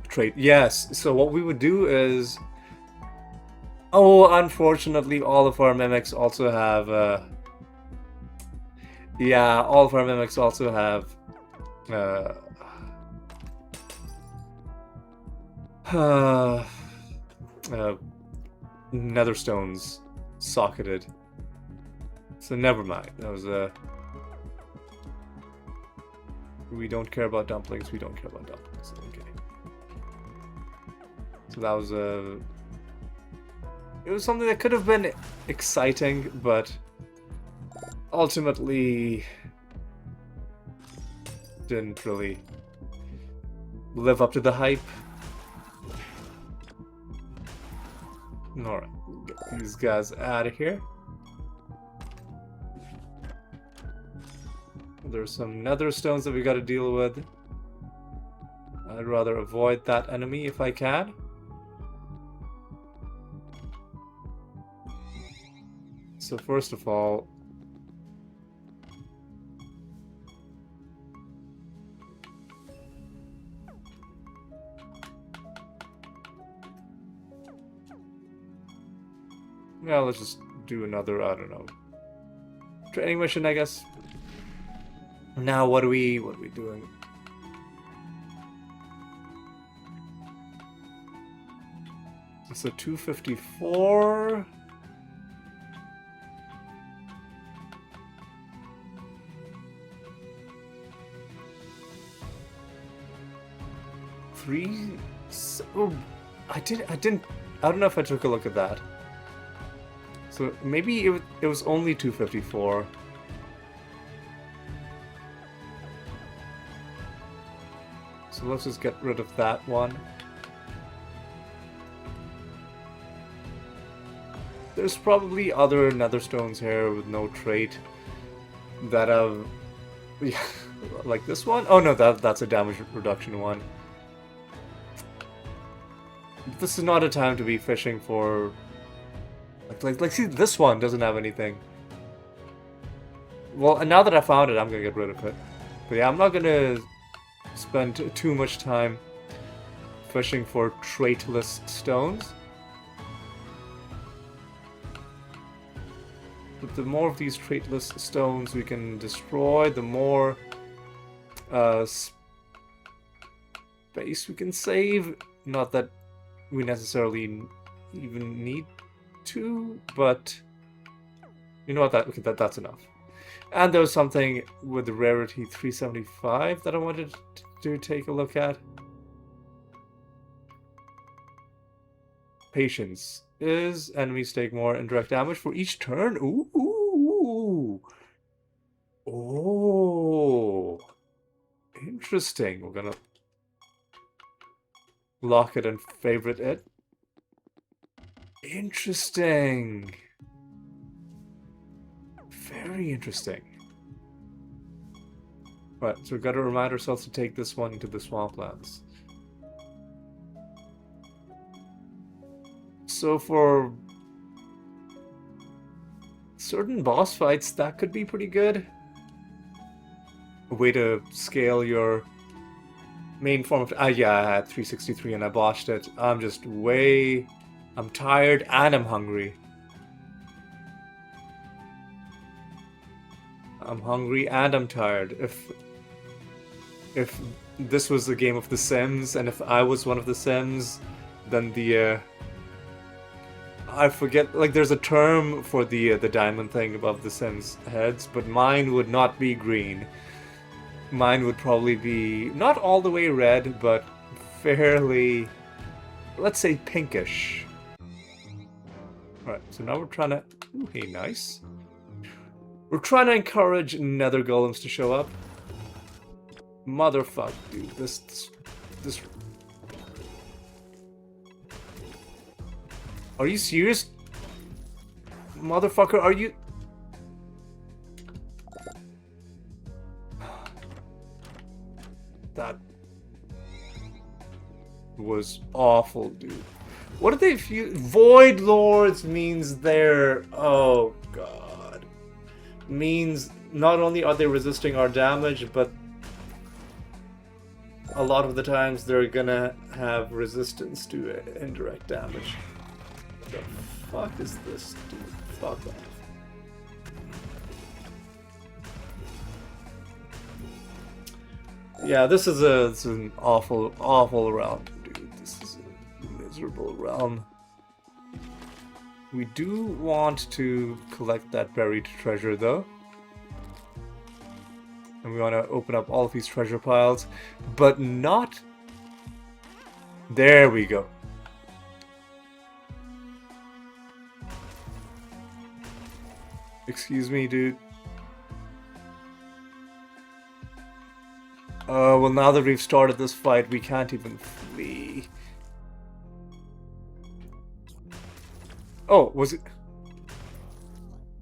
trait. Yes, so what we would do is, oh, unfortunately all of our mimics also have, yeah, all of our mimics also have nether stones socketed. So never mind. That was we don't care about dumplings. We don't care about dumplings. Okay. So that was it was something that could have been exciting, but ultimately didn't really live up to the hype. Alright, get these guys out of here. There's some nether stones that we gotta deal with. I'd rather avoid that enemy if I can. So first of all, yeah, let's just do another, I don't know, training mission, I guess. Now what are we doing? So 254. Oh, I don't know if I took a look at that. So maybe it was only 254. So let's just get rid of that one. There's probably other nether stones here with no trait that have, yeah, like this one. Oh no, that's a damage reduction one. This is not a time to be fishing for. Like, see, this one doesn't have anything. Well, and now that I found it, I'm gonna get rid of it. But yeah, I'm not gonna spend too much time fishing for traitless stones. But the more of these traitless stones we can destroy, the more space we can save. Not that we necessarily even need to, but you know what, that's enough. And there was something with the rarity 375 that I wanted to take a look at. Patience. Is enemies take more indirect damage for each turn? Ooh. Oh. Interesting. We're gonna lock it and favorite it. Interesting. Very interesting. Right, so we've got to remind ourselves to take this one into the swamplands. So for certain boss fights, that could be pretty good. A way to scale your main form of... yeah, I had 363 and I botched it. I'm tired and I'm hungry. I'm hungry and I'm tired. If this was a game of The Sims, and if I was one of the Sims, then the I forget, like, there's a term for the diamond thing above the Sims heads, but mine would not be green. Mine would probably be not all the way red, but fairly, let's say, pinkish. Alright, so now we're trying to... Ooh, hey, nice. We're trying to encourage nether golems to show up. Motherfuck, dude. This. Are you serious? Motherfucker, are you... That was awful, dude. What did they fuse? Void Lords means they're... Oh, God. Means not only are they resisting our damage, but a lot of the times they're gonna have resistance to indirect damage. What the fuck is this, dude? Fuck off. Yeah, this is an awful realm, dude. This is a miserable realm. We do want to collect that buried treasure, though. And we want to open up all of these treasure piles, but not... There we go. Excuse me, dude. Well, now that we've started this fight, we can't even flee. Oh,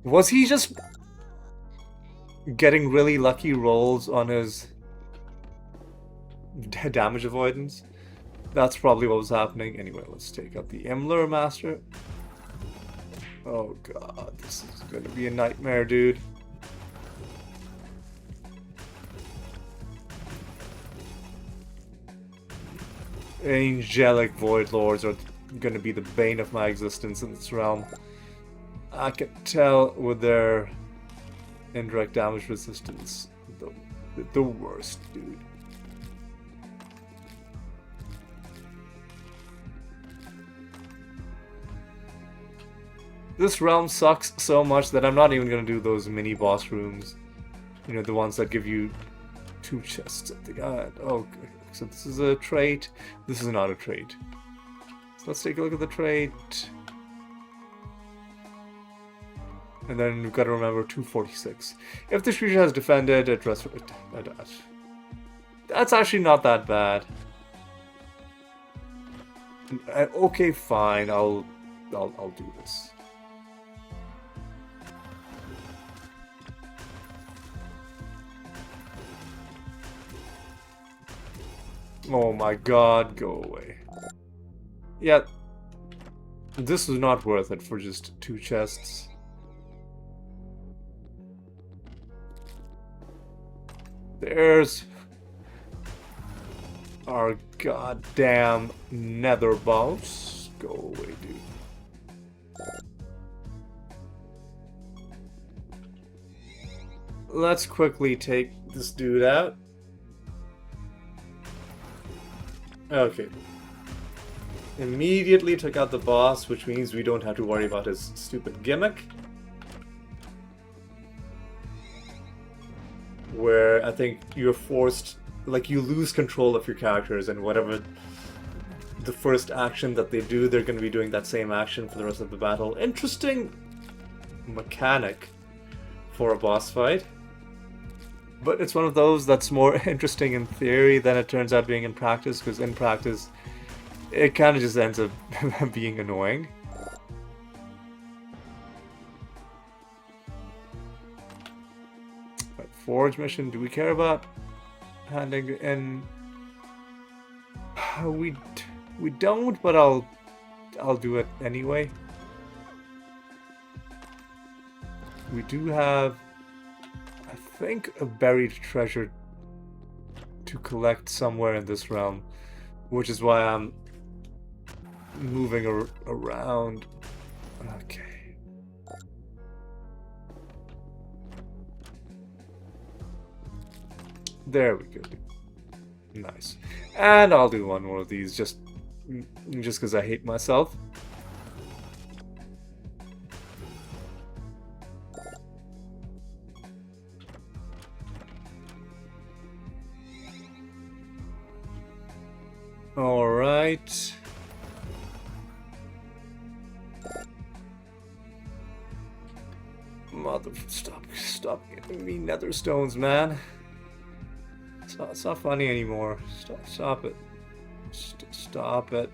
was he just getting really lucky rolls on his damage avoidance? That's probably what was happening. Anyway, let's take out the Imler Master. Oh god, this is gonna be a nightmare, dude. Angelic Void Lords are gonna be the bane of my existence in this realm. I can tell with their indirect damage resistance, the worst, dude. This realm sucks so much that I'm not even gonna do those mini boss rooms. You know, the ones that give you 2 chests at the end. Oh, so this is a trait. This is not a trait. So let's take a look at the trait. And then we've got to remember 246. If this creature has defended, address it. That's actually not that bad. Okay, fine. I'll do this. Oh my god, go away. Yeah, this was not worth it for just 2 chests. There's our goddamn nether boss. Go away, dude. Let's quickly take this dude out. Okay. Immediately took out the boss, which means we don't have to worry about his stupid gimmick. Where I think you're forced, like, you lose control of your characters, and whatever the first action that they do, they're going to be doing that same action for the rest of the battle. Interesting mechanic for a boss fight. But it's one of those that's more interesting in theory than it turns out being in practice, because in practice, it kind of just ends up being annoying. Right, Forge mission, do we care about handing in? We don't, but I'll do it anyway. We do have, I think, a buried treasure to collect somewhere in this realm, which is why I'm moving around. Okay. There we go. Nice. And I'll do one more of these just because I hate myself. All right. Mother, stop giving me nether stones, man. It's not funny anymore. Stop it. Stop it.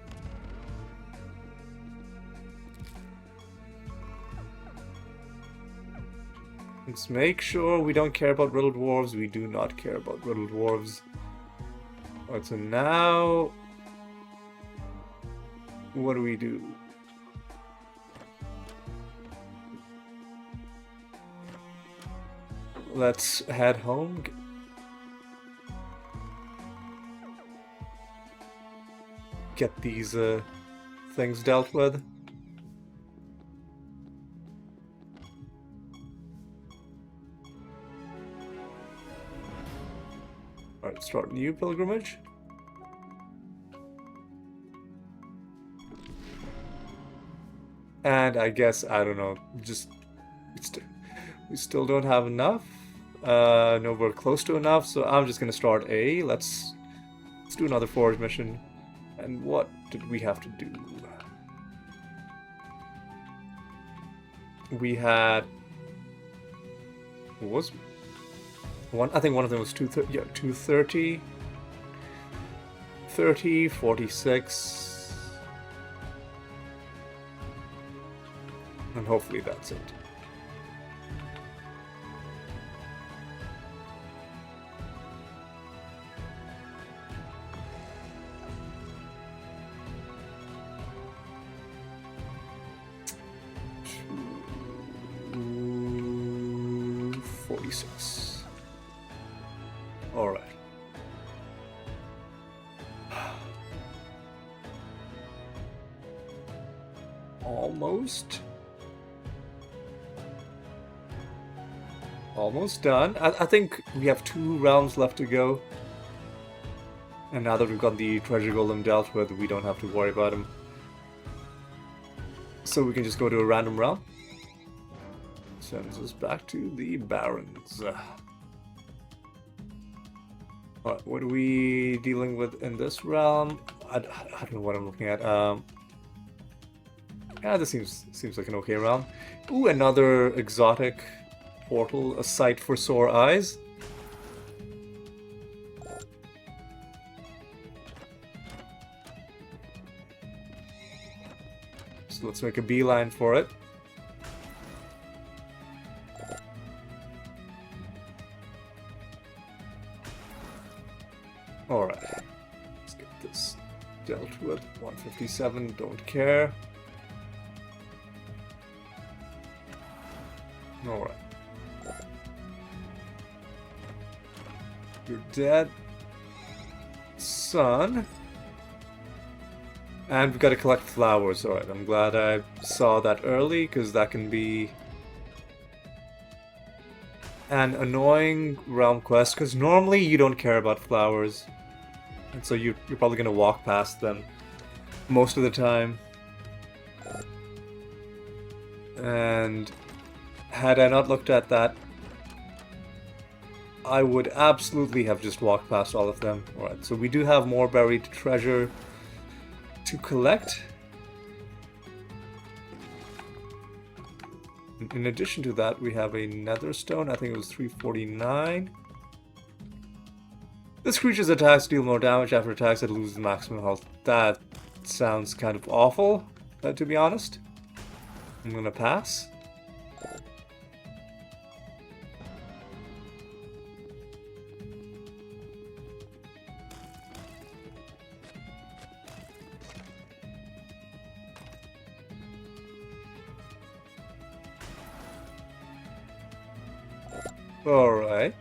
Let's make sure we don't care about riddle dwarves. We do not care about riddle dwarves. Alright, so now... what do we do? Let's head home. Get these things dealt with. Alright, start new pilgrimage. And I guess, I don't know, just... we still don't have enough. Nowhere close to enough, so I'm just gonna start A. Let's do another forge mission. And what did we have to do? We had... what was... one, I think one of them was 230, yeah, 230, 30, 46, and hopefully that's it. Alright. Almost done. I think we have 2 realms left to go. And now that we've got the treasure golem dealt with, we don't have to worry about him. So we can just go to a random realm. Sends us back to the Barrens. Alright, what are we dealing with in this realm? I don't know what I'm looking at. Yeah, this seems like an okay realm. Ooh, another exotic portal, a sight for sore eyes. So let's make a beeline for it. Alright, let's get this dealt with. 157, don't care. Alright. You're dead, son. And we've got to collect flowers. Alright, I'm glad I saw that early, because that can be an annoying realm quest, because normally you don't care about flowers. And so you're probably going to walk past them most of the time. And had I not looked at that, I would absolutely have just walked past all of them. Alright, so we do have more buried treasure to collect. In addition to that, we have a nether stone. I think it was 349. This creature's attacks deal more damage after attacks that lose the maximum health. That sounds kind of awful, to be honest. I'm gonna pass. Alright.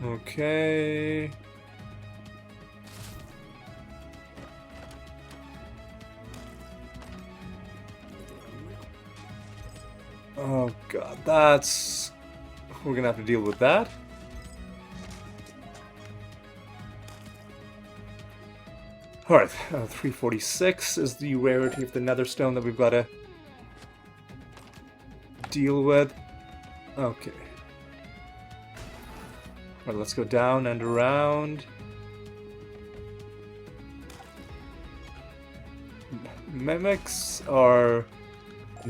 Okay. Oh god, that's... we're gonna have to deal with that. Alright, 346 is the rarity of the nether stone that we've got to deal with. Okay. Alright, let's go down and around. Mimics are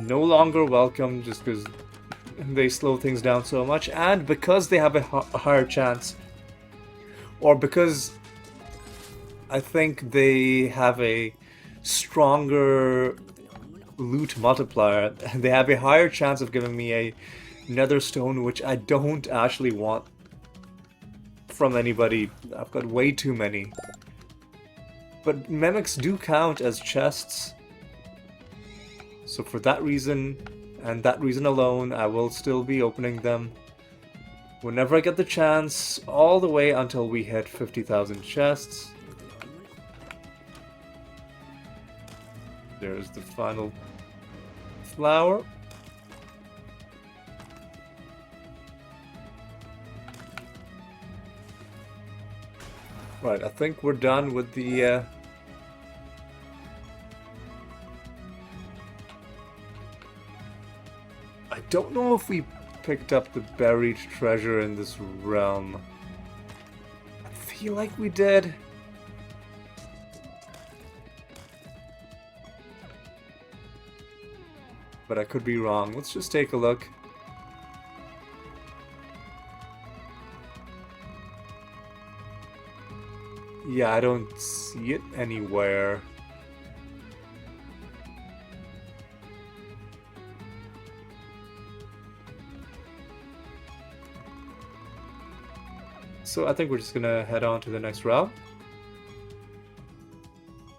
no longer welcome just because they slow things down so much, and because they have a higher chance, or because I think they have a stronger loot multiplier. They have a higher chance of giving me a nether stone, which I don't actually want from anybody. I've got way too many. But mimics do count as chests. So for that reason, and that reason alone, I will still be opening them whenever I get the chance, all the way until we hit 50,000 chests. There's the final flower. Right, I think we're done with the I don't know if we picked up the buried treasure in this realm. I feel like we did. But I could be wrong. Let's just take a look. Yeah, I don't see it anywhere. So I think we're just gonna head on to the next route.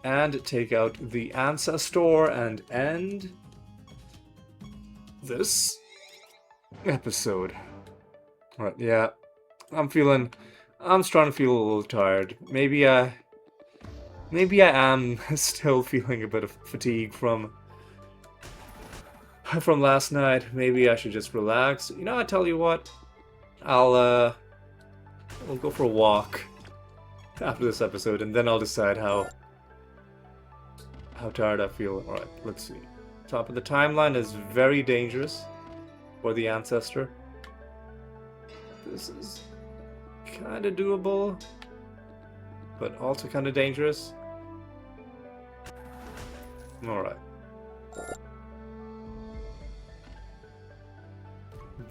And take out the Ancestor and end this episode. Right, yeah. I'm starting to feel a little tired. Maybe I am still feeling a bit of fatigue from last night. Maybe I should just relax. You know, I tell you what, I'll go for a walk after this episode, and then I'll decide how tired I feel. Alright, let's see. Top of the timeline is very dangerous for the Ancestor. This is kind of doable, but also kind of dangerous. Alright.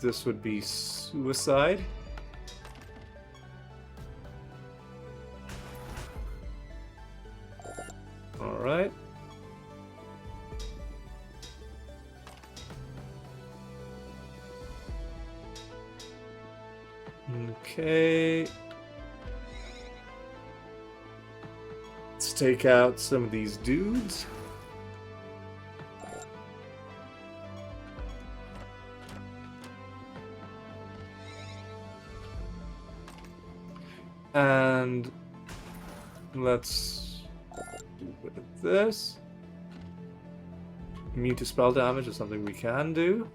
This would be suicide. Alright. Okay. Let's take out some of these dudes. And let's do a bit of this. Immune to spell damage is something we can do.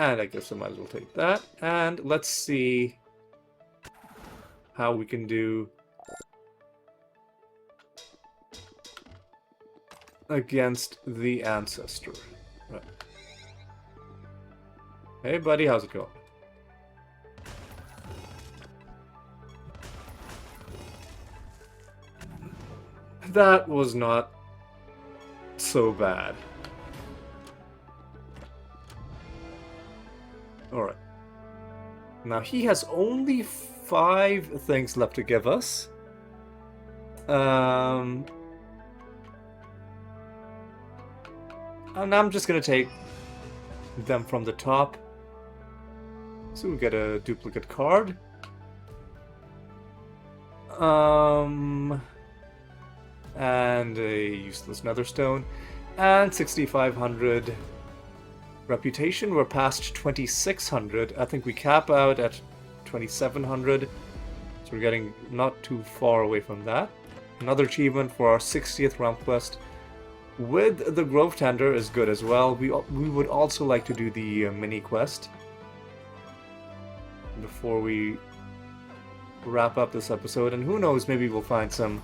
And I guess I might as well take that. And let's see how we can do against the Ancestor. Right. Hey buddy, how's it going? That was not so bad. Alright. Now he has only 5 things left to give us. And I'm just gonna take them from the top. So we get a duplicate card. And a useless netherstone. And 6,500 reputation. We're past 2,600. I think we cap out at 2,700. So we're getting not too far away from that. Another achievement for our 60th realm quest with the Grove Tender is good as well. We would also like to do the mini quest before we wrap up this episode. And who knows, maybe we'll find some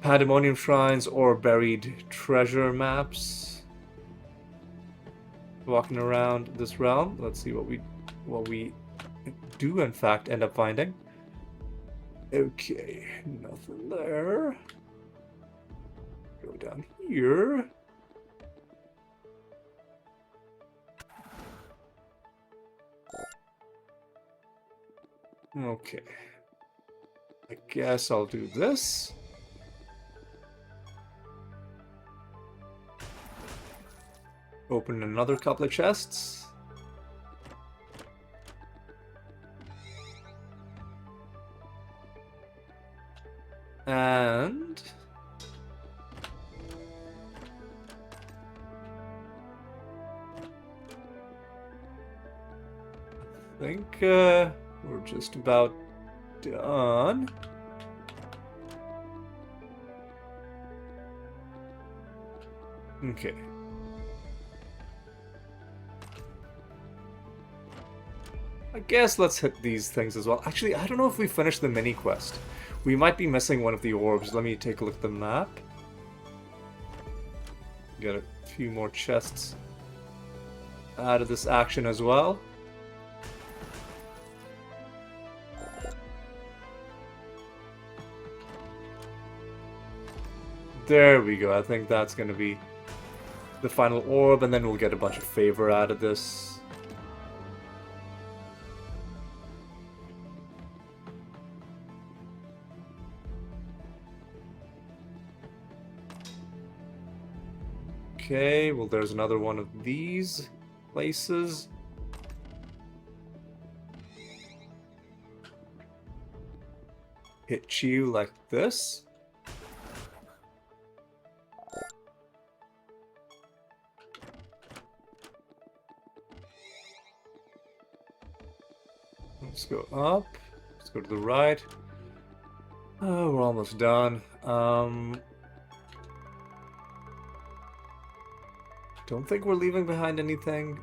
Pandemonium Shrines or buried treasure maps walking around this realm. Let's see what we do in fact end up finding. Okay, nothing there. Go down here. Okay. I guess I'll do this. Open another couple of chests. And I think we're just about done. Okay. I guess let's hit these things as well. Actually, I don't know if we finished the mini quest. We might be missing one of the orbs. Let me take a look at the map. Get a few more chests out of this action as well. There we go. I think that's going to be the final orb, and then we'll get a bunch of favor out of this. Okay, well there's another one of these places. Hit you like this. Let's go up. Let's go to the right. Oh, we're almost done. Don't think we're leaving behind anything.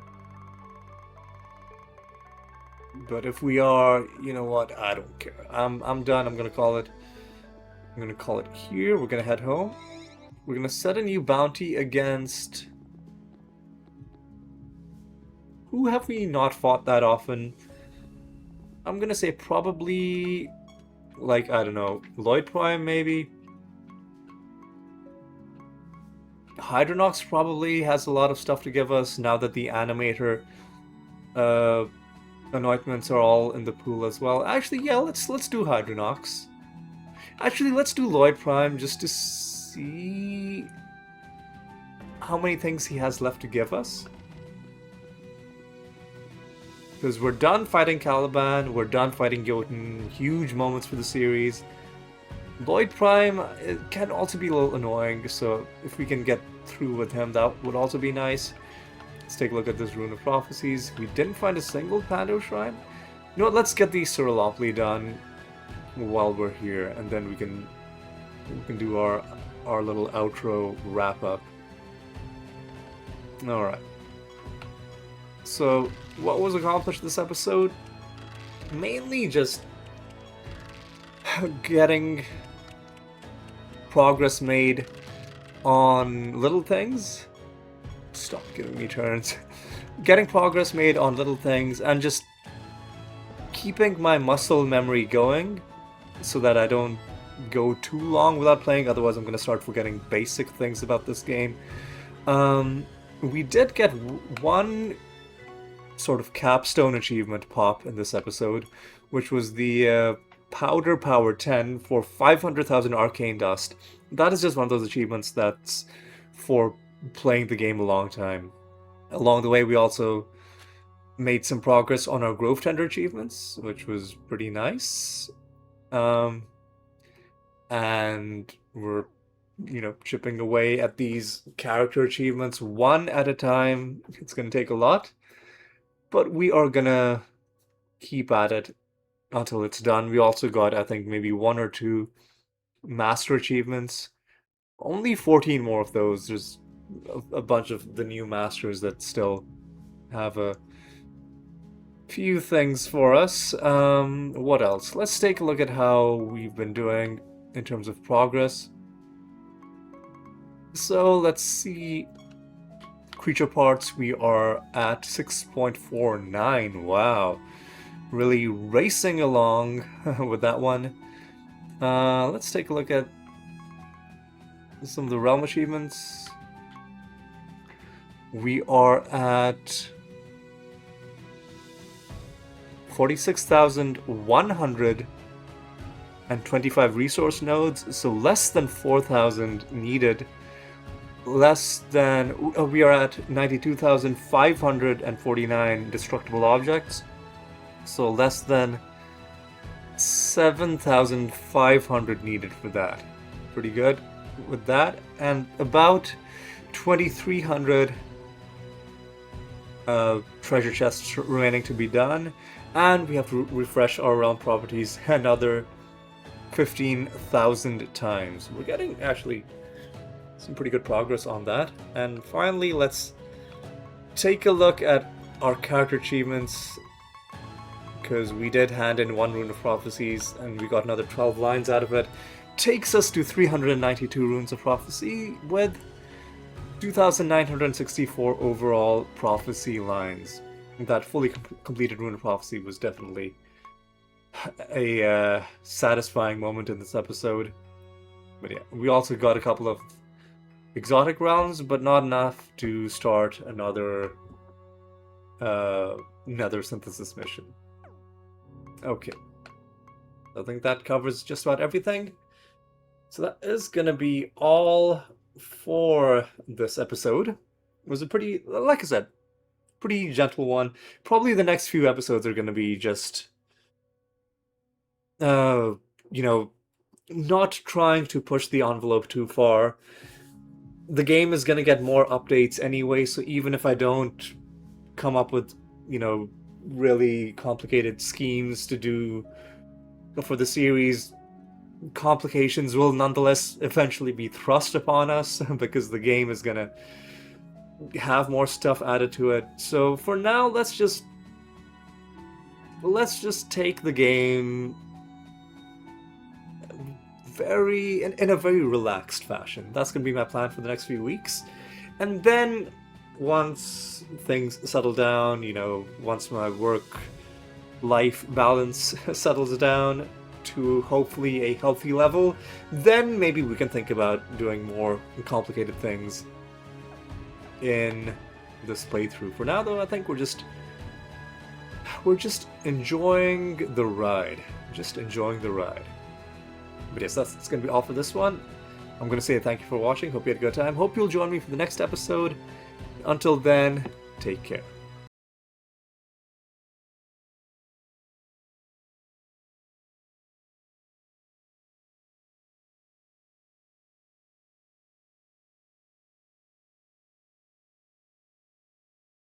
But if we are, you know what? I don't care. I'm done. I'm gonna call it. I'm gonna call it here. We're gonna head home. We're gonna set a new bounty against. Who have we not fought that often? I'm gonna say probably, like, I don't know, Lloyd Prime maybe? Hydronox probably has a lot of stuff to give us now that the animator anointments are all in the pool as well. Actually, yeah, let's do Hydronox. Actually, let's do Lloyd Prime just to see how many things he has left to give us. Because we're done fighting Caliban, we're done fighting Jotun, huge moments for the series. Lloyd Prime it can also be a little annoying, so if we can get through with him, that would also be nice. Let's take a look at this Rune of Prophecies. We didn't find a single Pando Shrine. You know what, let's get the Siralim done while we're here, and then we can do our little outro wrap-up. Alright. So, what was accomplished this episode? Mainly just getting progress made on little things. Stop giving me turns. Getting progress made on little things and just keeping my muscle memory going so that I don't go too long without playing, otherwise I'm going to start forgetting basic things about this game. We did get one sort of capstone achievement pop in this episode, which was the Powder Power 10 for 500,000 Arcane Dust. That is just one of those achievements that's for playing the game a long time. Along the way, we also made some progress on our Grove Tender achievements, which was pretty nice. And we're, you know, chipping away at these character achievements one at a time. It's going to take a lot. But we are gonna keep at it until it's done. We also got, I think, maybe one or two master achievements. Only 14 more of those. There's a bunch of the new masters that still have a few things for us. What else? Let's take a look at how we've been doing in terms of progress. So let's see. Creature parts, we are at 6.49. Wow. Really racing along with that one. Let's take a look at some of the realm achievements. We are at 46,125 resource nodes, so less than 4,000 needed. Less than... we are at 92,549 destructible objects, so less than 7,500 needed for that. Pretty good with that, and about 2,300 treasure chests remaining to be done, and we have to refresh our realm properties another 15,000 times. We're getting actually some pretty good progress on that. And finally, let's take a look at our character achievements, because we did hand in 1 rune of prophecies and we got another 12 lines out of it. Takes us to 392 runes of prophecy with 2,964 overall prophecy lines. That fully completed rune of prophecy was definitely a satisfying moment in this episode. But yeah, we also got a couple of exotic realms, but not enough to start another synthesis mission. Okay, I think that covers just about everything. So that is gonna be all for this episode. It was a pretty, like I said, pretty gentle one. Probably the next few episodes are gonna be just, you know, not trying to push the envelope too far. The game is gonna get more updates anyway, so even if I don't come up with, you know, really complicated schemes to do for the series, complications will nonetheless eventually be thrust upon us because the game is gonna have more stuff added to it. So for now, let's just take the game in a very relaxed fashion. That's gonna be my plan for the next few weeks, and then once things settle down, you know, once my work-life balance settles down to hopefully a healthy level, then maybe we can think about doing more complicated things in this playthrough. For now, though, I think we're just enjoying the ride. Just enjoying the ride. But yes, that's going to be all for this one. I'm going to say thank you for watching. Hope you had a good time. Hope you'll join me for the next episode. Until then, take care.